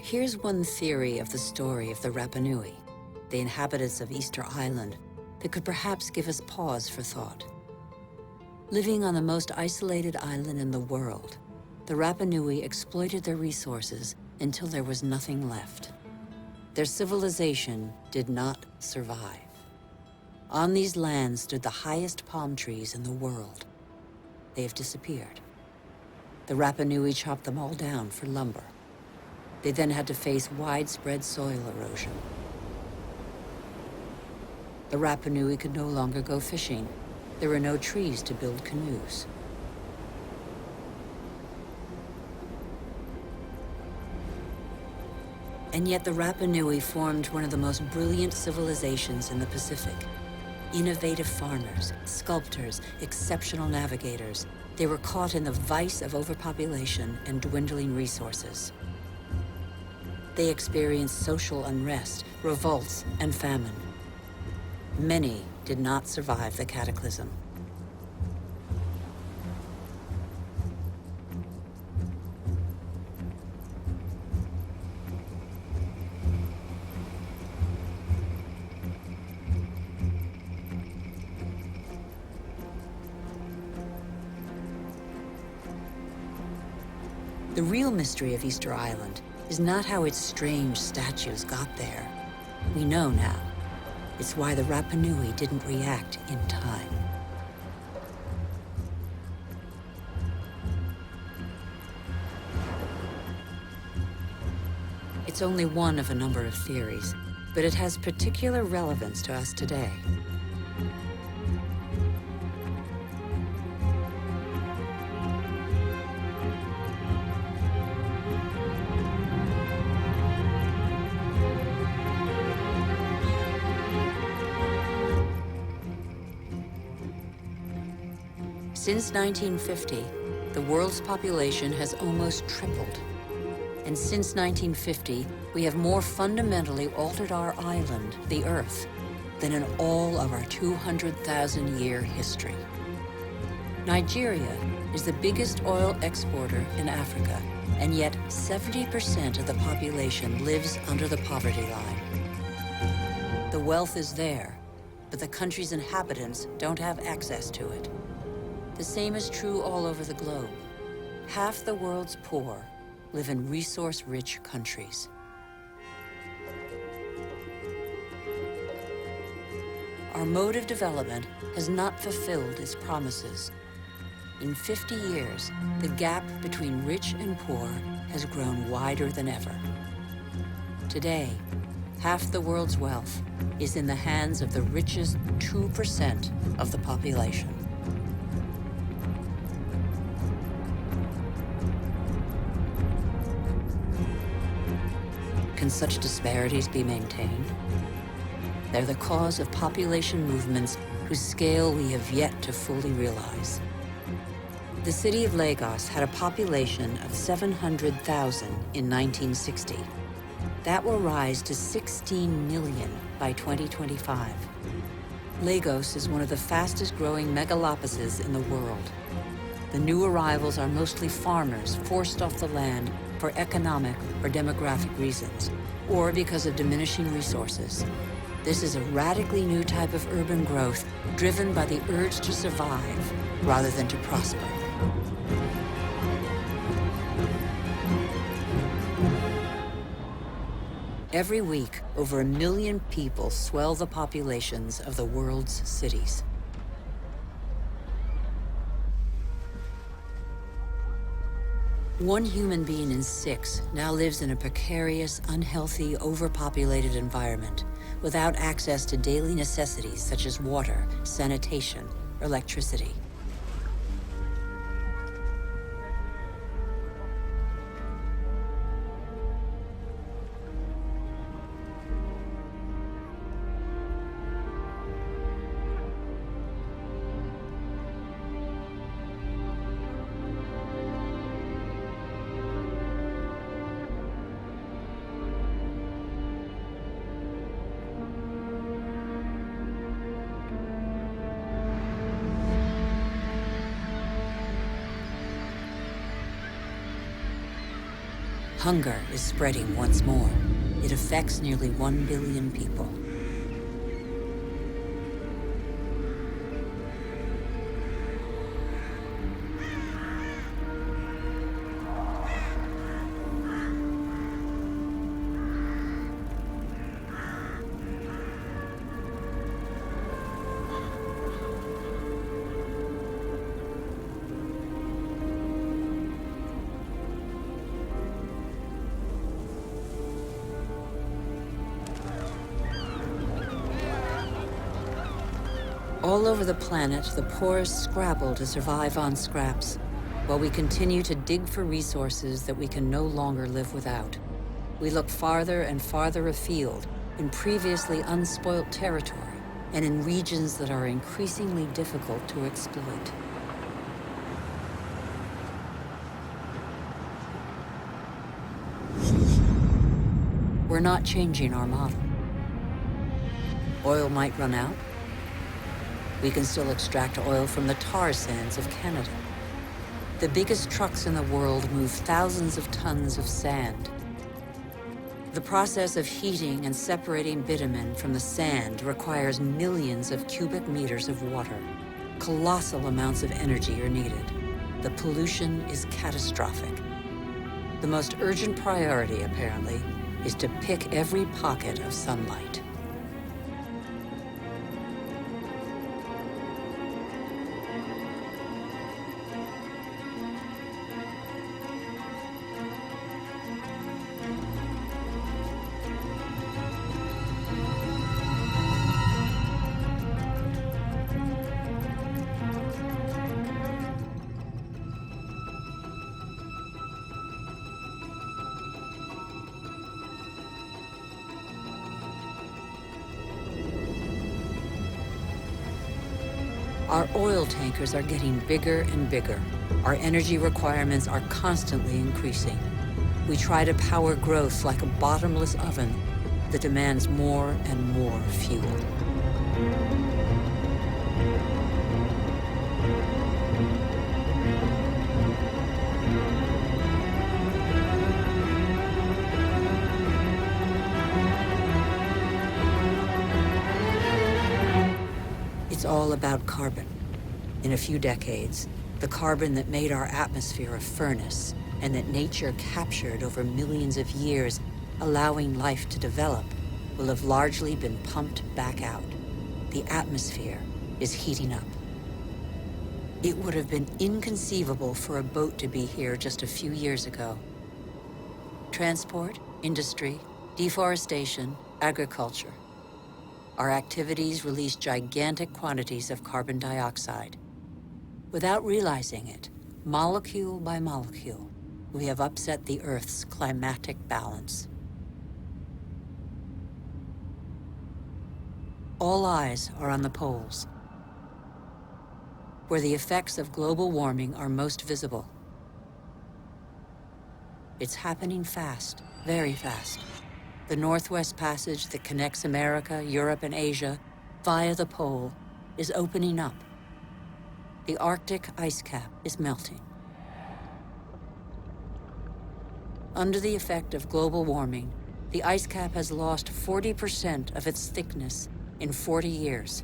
Here's one theory of the story of the Rapa Nui, the inhabitants of Easter Island, that could perhaps give us pause for thought. Living on the most isolated island in the world, the Rapa Nui exploited their resources until there was nothing left. Their civilization did not survive. On these lands stood the highest palm trees in the world. They have disappeared. The Rapa Nui chopped them all down for lumber. They then had to face widespread soil erosion. The Rapa Nui could no longer go fishing. There were no trees to build canoes. And yet the Rapa Nui formed one of the most brilliant civilizations in the Pacific. Innovative farmers, sculptors, exceptional navigators. They were caught in the vice of overpopulation and dwindling resources. They experienced social unrest, revolts, and famine. Many did not survive the cataclysm. The real mystery of Easter Island is not how its strange statues got there. We know now. It's why the Rapa Nui didn't react in time. It's only one of a number of theories, but it has particular relevance to us today. Since 1950, the world's population has almost tripled. And since 1950, we have more fundamentally altered our island, the Earth, than in all of our 200,000-year history. Nigeria is the biggest oil exporter in Africa, and yet 70% of the population lives under the poverty line. The wealth is there, but the country's inhabitants don't have access to it. The same is true all over the globe. Half the world's poor live in resource-rich countries. Our mode of development has not fulfilled its promises. in 50 years, the gap between rich and poor has grown wider than ever. Today, half the world's wealth is in the hands of the richest 2% of the population. Can such disparities be maintained? They're the cause of population movements whose scale we have yet to fully realize. The city of Lagos had a population of 700,000 in 1960. That will rise to 16 million by 2025. Lagos is one of the fastest growing megalopolises in the world. The new arrivals are mostly farmers forced off the land for economic or demographic reasons, or because of diminishing resources. This is a radically new type of urban growth driven by the urge to survive rather than to prosper. Every week, over 1 million people swell the populations of the world's cities. One human being in 6 now lives in a precarious, unhealthy, overpopulated environment without access to daily necessities such as water, sanitation, or electricity. Hunger is spreading once more. It affects nearly 1 billion people. All over the planet, the poorest scrabble to survive on scraps, while we continue to dig for resources that we can no longer live without. We look farther and farther afield, in previously unspoilt territory, and in regions that are increasingly difficult to exploit. We're not changing our model. Oil might run out. We can still extract oil from the tar sands of Canada. The biggest trucks in the world move thousands of tons of sand. The process of heating and separating bitumen from the sand requires millions of cubic meters of water. Colossal amounts of energy are needed. The pollution is catastrophic. The most urgent priority, apparently, is to pick every pocket of sunlight. Our oil tankers are getting bigger and bigger. Our energy requirements are constantly increasing. We try to power growth like a bottomless oven that demands more and more fuel. It's all about carbon. In a few decades, the carbon that made our atmosphere a furnace and that nature captured over millions of years, allowing life to develop, will have largely been pumped back out. The atmosphere is heating up. It would have been inconceivable for a boat to be here just a few years ago. Transport, industry, deforestation, agriculture. Our activities release gigantic quantities of carbon dioxide. Without realizing it, molecule by molecule, we have upset the Earth's climatic balance. All eyes are on the poles, where the effects of global warming are most visible. It's happening fast, very fast. The Northwest Passage that connects America, Europe, and Asia via the pole is opening up. The Arctic ice cap is melting. Under the effect of global warming, the ice cap has lost 40% of its thickness in 40 years.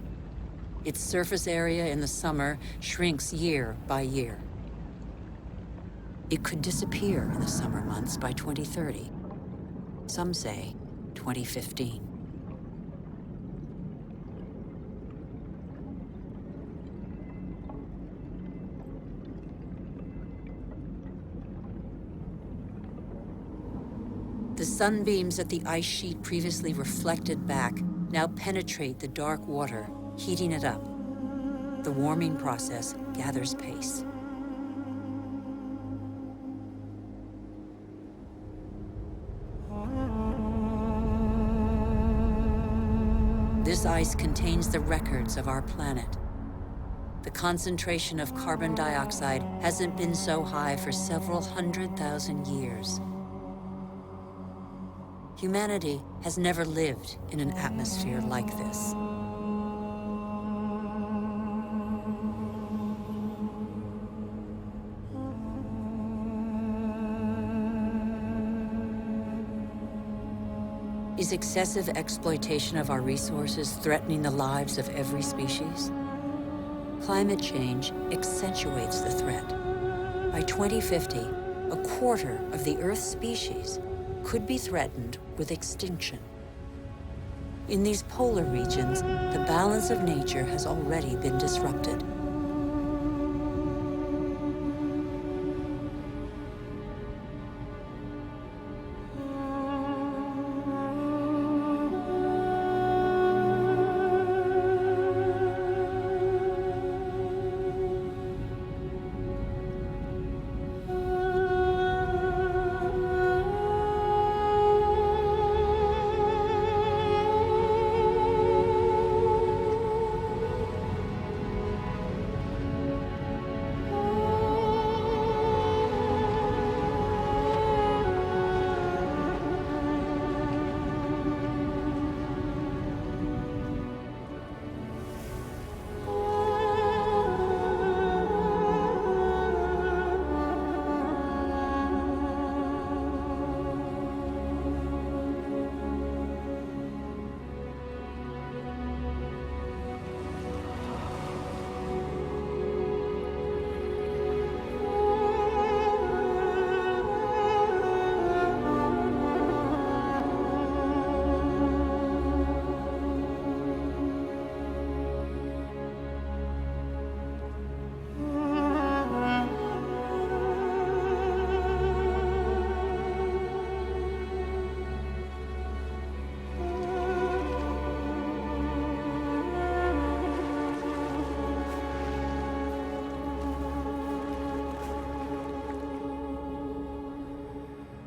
Its surface area in the summer shrinks year by year. It could disappear in the summer months by 2030. Some say 2015. The sunbeams that the ice sheet previously reflected back now penetrate the dark water, heating it up. The warming process gathers pace. This ice contains the records of our planet. The concentration of carbon dioxide hasn't been so high for several 100,000 years. Humanity has never lived in an atmosphere like this. Is excessive exploitation of our resources threatening the lives of every species? Climate change accentuates the threat. By 2050, a quarter of the Earth's species could be threatened with extinction. In these polar regions, the balance of nature has already been disrupted.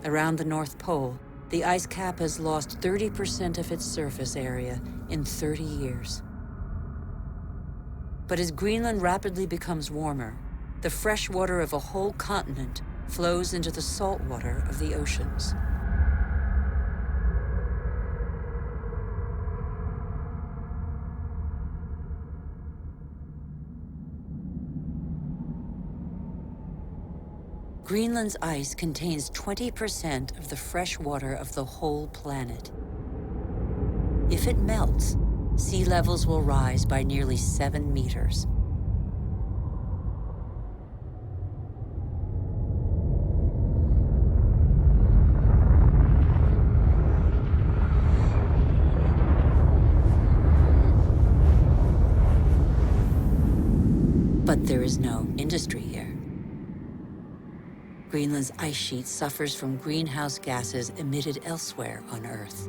Around the North Pole, the ice cap has lost 30% of its surface area in 30 years. But as Greenland rapidly becomes warmer, the fresh water of a whole continent flows into the salt water of the oceans. Greenland's ice contains 20% of the fresh water of the whole planet. If it melts, sea levels will rise by nearly 7 meters. But there is no industry here. Greenland's ice sheet suffers from greenhouse gases emitted elsewhere on Earth.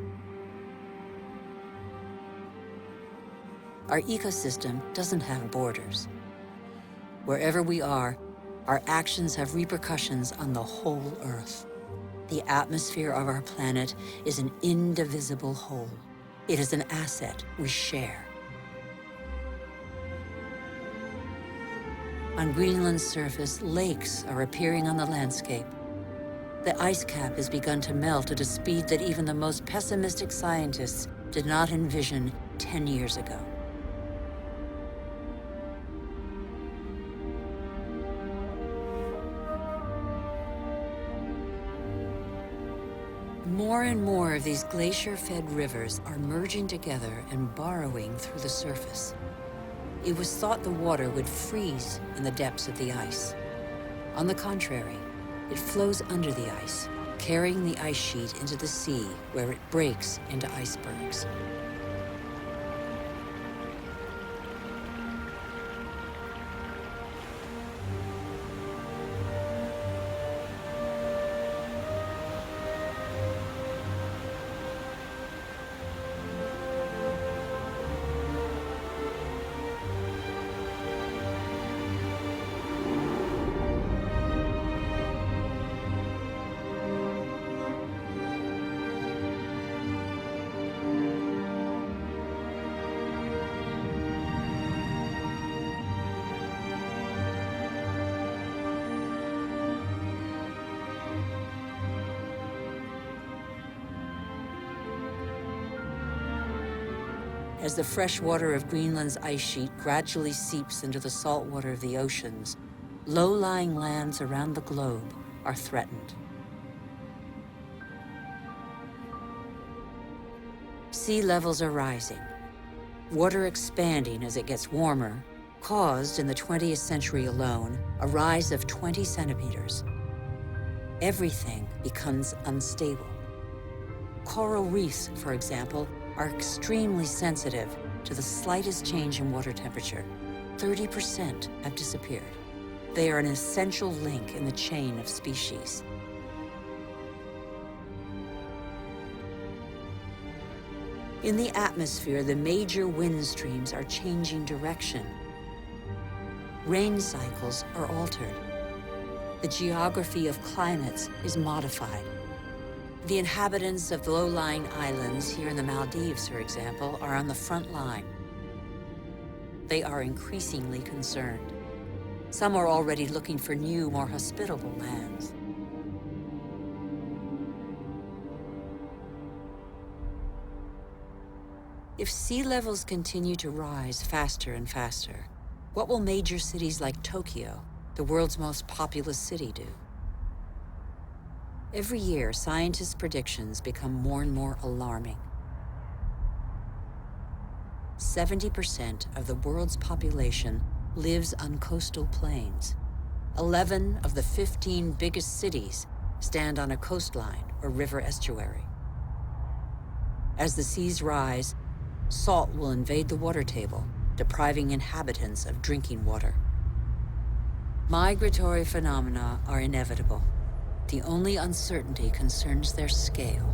Our ecosystem doesn't have borders. Wherever we are, our actions have repercussions on the whole Earth. The atmosphere of our planet is an indivisible whole. It is an asset we share. On Greenland's surface, lakes are appearing on the landscape. The ice cap has begun to melt at a speed that even the most pessimistic scientists did not envision 10 years ago. More and more of these glacier-fed rivers are merging together and burrowing through the surface. It was thought the water would freeze in the depths of the ice. On the contrary, it flows under the ice, carrying the ice sheet into the sea, where it breaks into icebergs. As the fresh water of Greenland's ice sheet gradually seeps into the salt water of the oceans, low-lying lands around the globe are threatened. Sea levels are rising. Water expanding as it gets warmer caused, in the 20th century alone, a rise of 20 centimeters. Everything becomes unstable. Coral reefs, for example, are extremely sensitive to the slightest change in water temperature. 30% have disappeared. They are an essential link in the chain of species. In the atmosphere, the major wind streams are changing direction. Rain cycles are altered. The geography of climates is modified. The inhabitants of the low-lying islands here in the Maldives, for example, are on the front line. They are increasingly concerned. Some are already looking for new, more hospitable lands. If sea levels continue to rise faster and faster, what will major cities like Tokyo, the world's most populous city, do? Every year, scientists' predictions become more and more alarming. 70% of the world's population lives on coastal plains. 11 of the 15 biggest cities stand on a coastline or river estuary. As the seas rise, salt will invade the water table, depriving inhabitants of drinking water. Migratory phenomena are inevitable. The only uncertainty concerns their scale.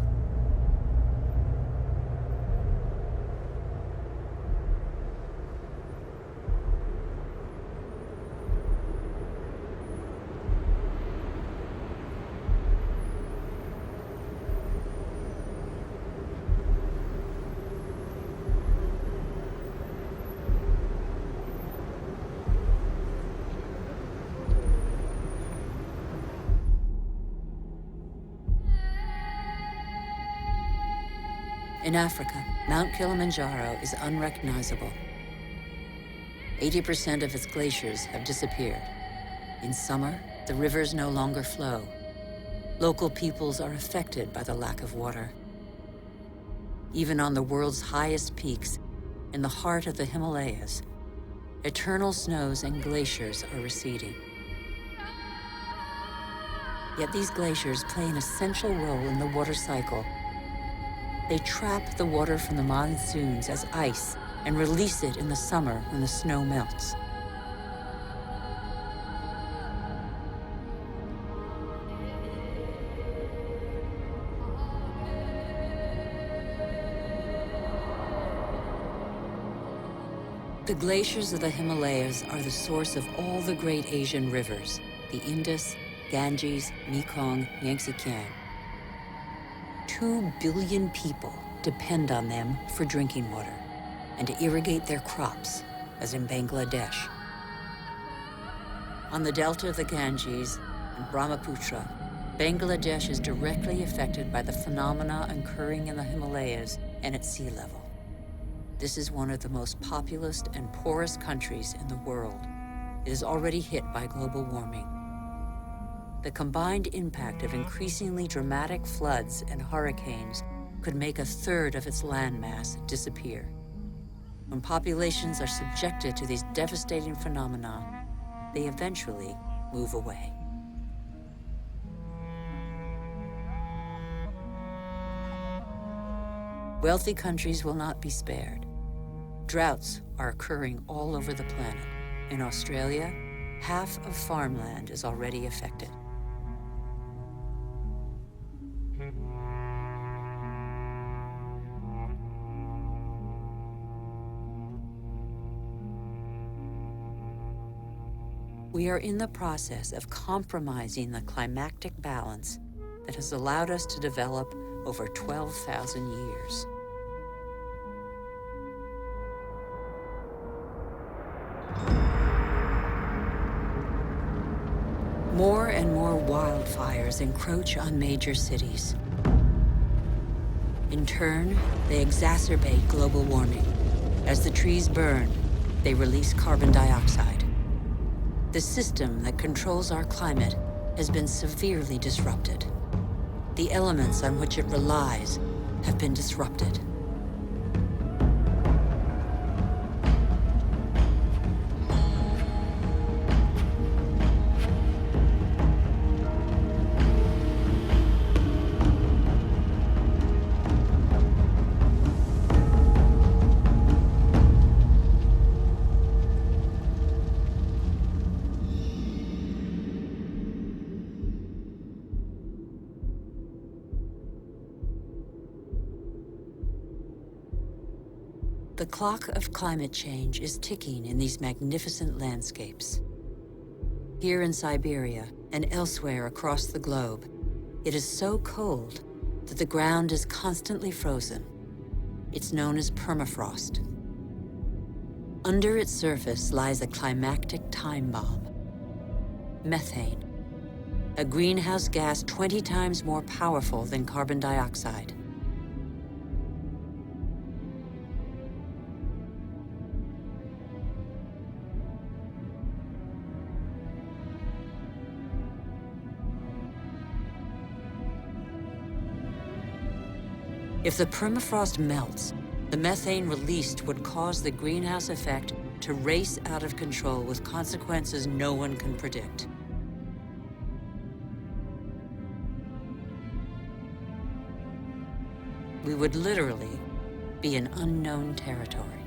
In Africa, Mount Kilimanjaro is unrecognizable. 80% of its glaciers have disappeared. In summer, the rivers no longer flow. Local peoples are affected by the lack of water. Even on the world's highest peaks, in the heart of the Himalayas, eternal snows and glaciers are receding. Yet these glaciers play an essential role in the water cycle. They trap the water from the monsoons as ice and release it in the summer when the snow melts. The glaciers of the Himalayas are the source of all the great Asian rivers, the Indus, Ganges, Mekong, Yangtze. 2 billion people depend on them for drinking water and to irrigate their crops, as in Bangladesh. On the delta of the Ganges and Brahmaputra, Bangladesh is directly affected by the phenomena occurring in the Himalayas and at sea level. This is one of the most populous and poorest countries in the world. It is already hit by global warming. The combined impact of increasingly dramatic floods and hurricanes could make a third of its landmass disappear. When populations are subjected to these devastating phenomena, they eventually move away. Wealthy countries will not be spared. Droughts are occurring all over the planet. In Australia, half of farmland is already affected. We are in the process of compromising the climactic balance that has allowed us to develop over 12,000 years. More and more wildfires encroach on major cities. In turn, they exacerbate global warming. As the trees burn, they release carbon dioxide. The system that controls our climate has been severely disrupted. The elements on which it relies have been disrupted. The clock of climate change is ticking in these magnificent landscapes. Here in Siberia and elsewhere across the globe, it is so cold that the ground is constantly frozen. It's known as permafrost. Under its surface lies a climactic time bomb, methane, a greenhouse gas 20 times more powerful than carbon dioxide. If the permafrost melts, the methane released would cause the greenhouse effect to race out of control with consequences no one can predict. We would literally be in unknown territory.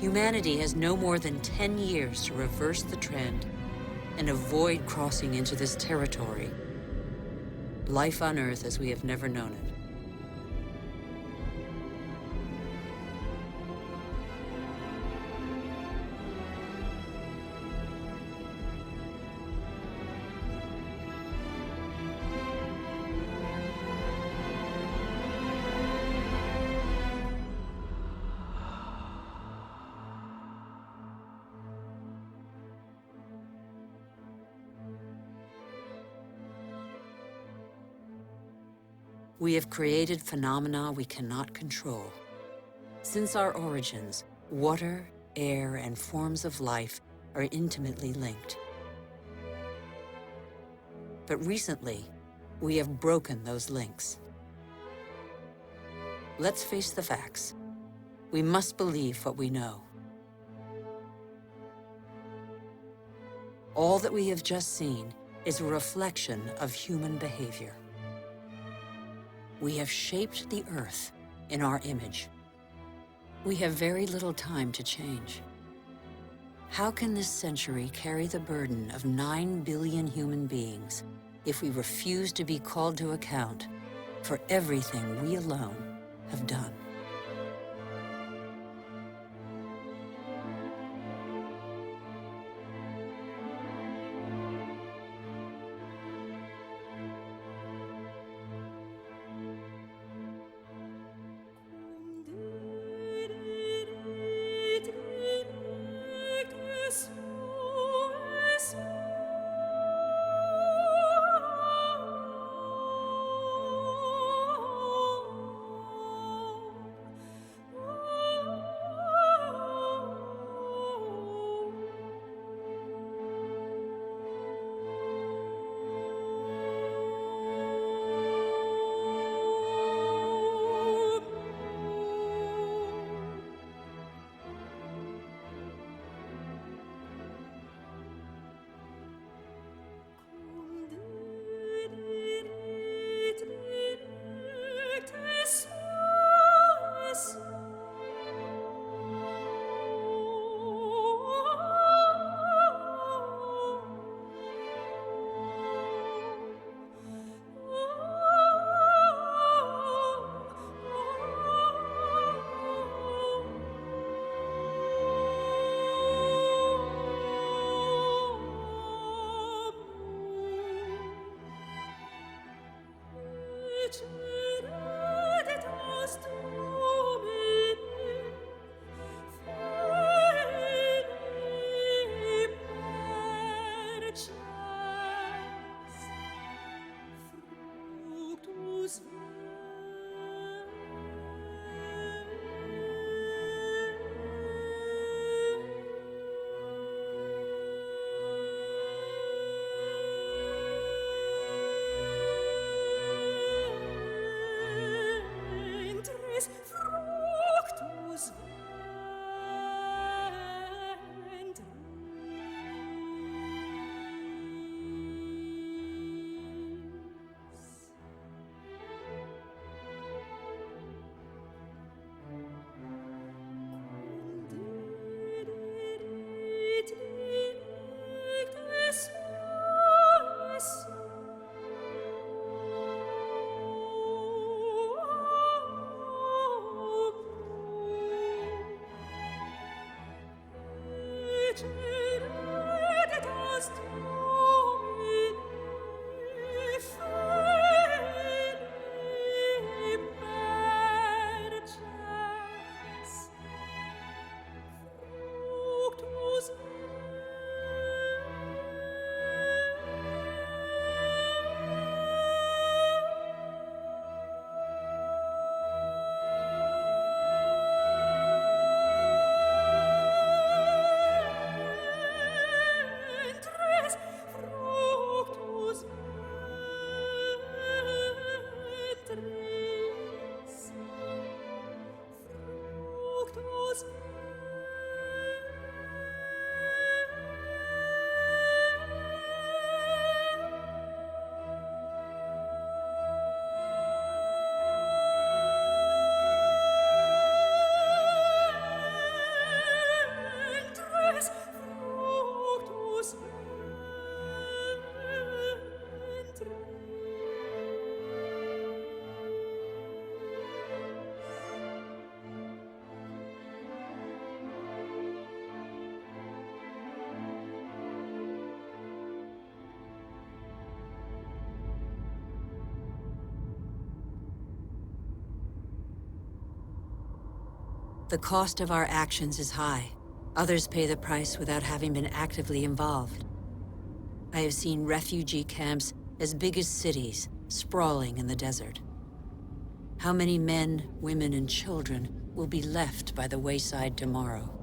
Humanity has no more than 10 years to reverse the trend and avoid crossing into this territory. Life on Earth as we have never known it. We have created phenomena we cannot control. Since our origins, water, air, and forms of life are intimately linked. But recently, we have broken those links. Let's face the facts. We must believe what we know. All that we have just seen is a reflection of human behavior. We have shaped the Earth in our image. We have very little time to change. How can this century carry the burden of 9 billion human beings if we refuse to be called to account for everything we alone have done. The cost of our actions is high. Others pay the price without having been actively involved. I have seen refugee camps as big as cities, sprawling in the desert. How many men, women, and children will be left by the wayside tomorrow?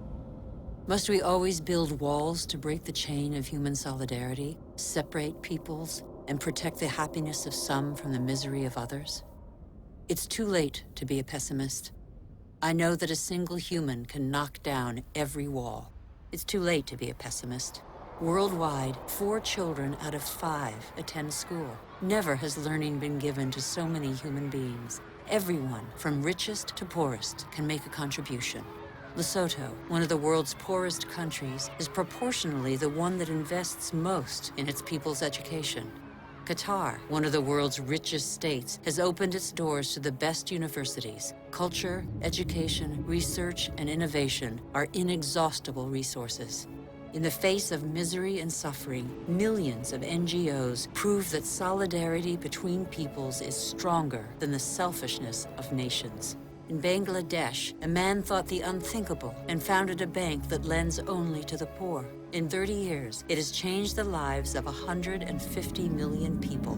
Must we always build walls to break the chain of human solidarity, separate peoples, and protect the happiness of some from the misery of others? It's too late to be a pessimist. I know that a single human can knock down every wall. It's too late to be a pessimist. Worldwide, 4 children out of 5 attend school. Never has learning been given to so many human beings. Everyone, from richest to poorest, can make a contribution. Lesotho, one of the world's poorest countries, is proportionally the one that invests most in its people's education. Qatar, one of the world's richest states, has opened its doors to the best universities. Culture, education, research, and innovation are inexhaustible resources. In the face of misery and suffering, millions of NGOs prove that solidarity between peoples is stronger than the selfishness of nations. In Bangladesh, a man thought the unthinkable and founded a bank that lends only to the poor. In 30 years, it has changed the lives of 150 million people.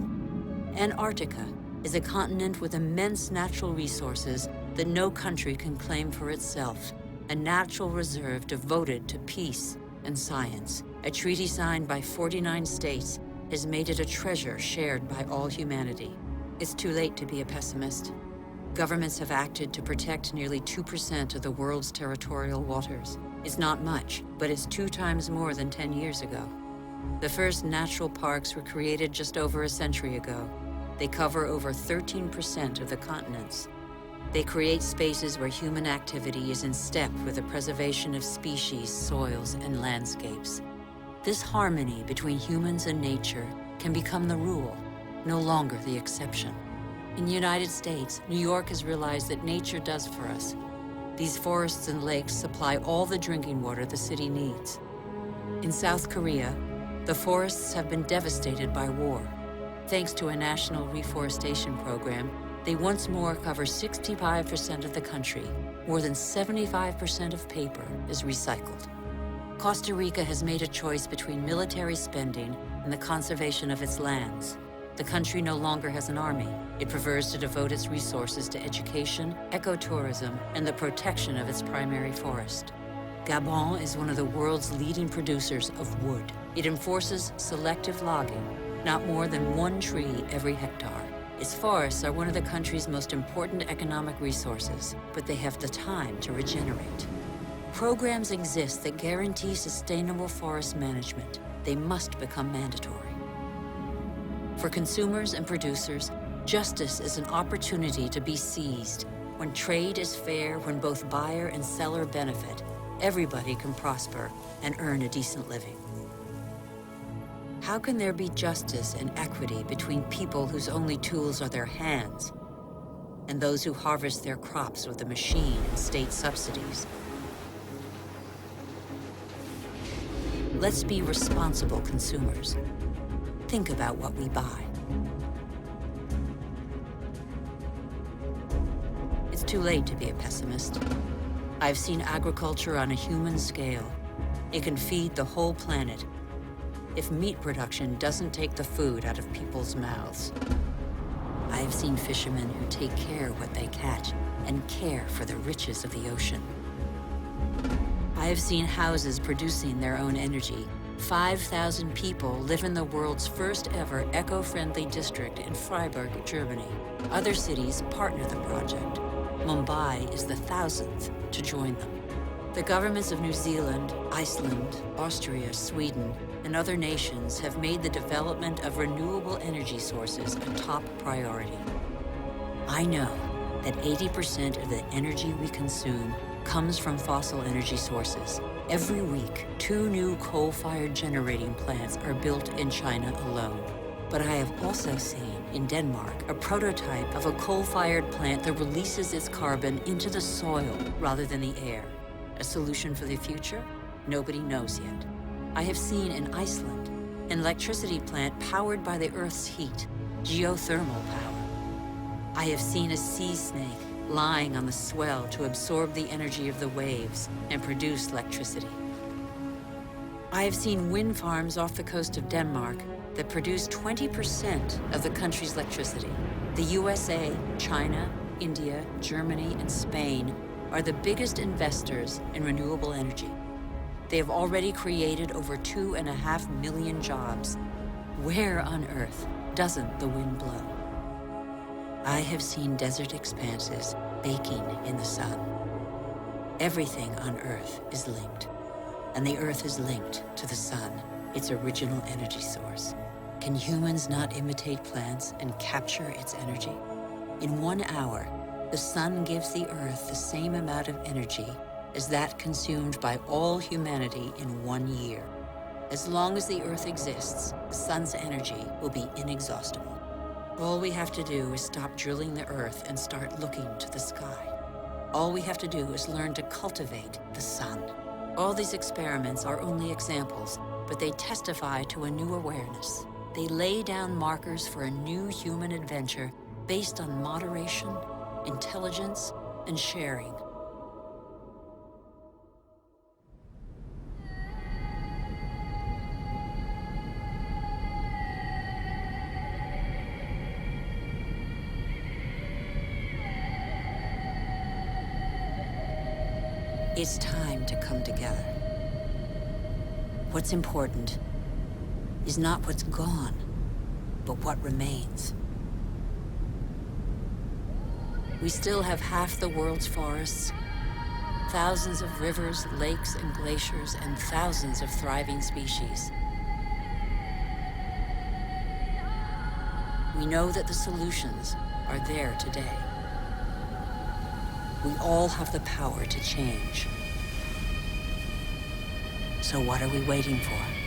Antarctica is a continent with immense natural resources that no country can claim for itself, a natural reserve devoted to peace and science. A treaty signed by 49 states has made it a treasure shared by all humanity. It's too late to be a pessimist. Governments have acted to protect nearly 2% of the world's territorial waters. It's not much, but it's 2 times more than 10 years ago. The first natural parks were created just over a century ago. They cover over 13% of the continents. They create spaces where human activity is in step with the preservation of species, soils, and landscapes. This harmony between humans and nature can become the rule, no longer the exception. In the United States, New York has realized that nature does for us. These forests and lakes supply all the drinking water the city needs. In South Korea, the forests have been devastated by war. Thanks to a national reforestation program, they once more cover 65% of the country. More than 75% of paper is recycled. Costa Rica has made a choice between military spending and the conservation of its lands. The country no longer has an army. It prefers to devote its resources to education, ecotourism, and the protection of its primary forest. Gabon is one of the world's leading producers of wood. It enforces selective logging, not more than 1 tree every hectare. Its forests are one of the country's most important economic resources, but they have the time to regenerate. Programs exist that guarantee sustainable forest management. They must become mandatory. For consumers and producers, justice is an opportunity to be seized. When trade is fair, when both buyer and seller benefit, everybody can prosper and earn a decent living. How can there be justice and equity between people whose only tools are their hands and those who harvest their crops with a machine and state subsidies? Let's be responsible consumers. Think about what we buy. It's too late to be a pessimist. I've seen agriculture on a human scale. It can feed the whole planet if meat production doesn't take the food out of people's mouths. I have seen fishermen who take care of what they catch and care for the riches of the ocean. I have seen houses producing their own energy. 5,000 people live in the world's first ever eco-friendly district in Freiburg, Germany. Other cities partner the project. Mumbai is the 1,000th to join them. The governments of New Zealand, Iceland, Austria, Sweden, and other nations have made the development of renewable energy sources a top priority. I know that 80% of the energy we consume comes from fossil energy sources. Every week, 2 new coal-fired generating plants are built in China alone. But I have also seen, in Denmark, a prototype of a coal-fired plant that releases its carbon into the soil rather than the air. A solution for the future? Nobody knows yet. I have seen in Iceland an electricity plant powered by the Earth's heat, geothermal power. I have seen a sea snake lying on the swell to absorb the energy of the waves and produce electricity. I have seen wind farms off the coast of Denmark that produce 20% of the country's electricity. The USA, China, India, Germany, and Spain are the biggest investors in renewable energy. They have already created over 2.5 million jobs. Where on earth doesn't the wind blow? I have seen desert expanses baking in the sun. Everything on Earth is linked, and the Earth is linked to the sun, its original energy source. Can humans not imitate plants and capture its energy? In 1 hour, the sun gives the Earth the same amount of energy as that consumed by all humanity in 1 year. As long as the Earth exists, the sun's energy will be inexhaustible. All we have to do is stop drilling the Earth and start looking to the sky. All we have to do is learn to cultivate the sun. All these experiments are only examples, but they testify to a new awareness. They lay down markers for a new human adventure based on moderation, intelligence, and sharing. It's time to come together. What's important is not what's gone, but what remains. We still have half the world's forests, thousands of rivers, lakes, and glaciers, and thousands of thriving species. We know that the solutions are there today. We all have the power to change. So what are we waiting for?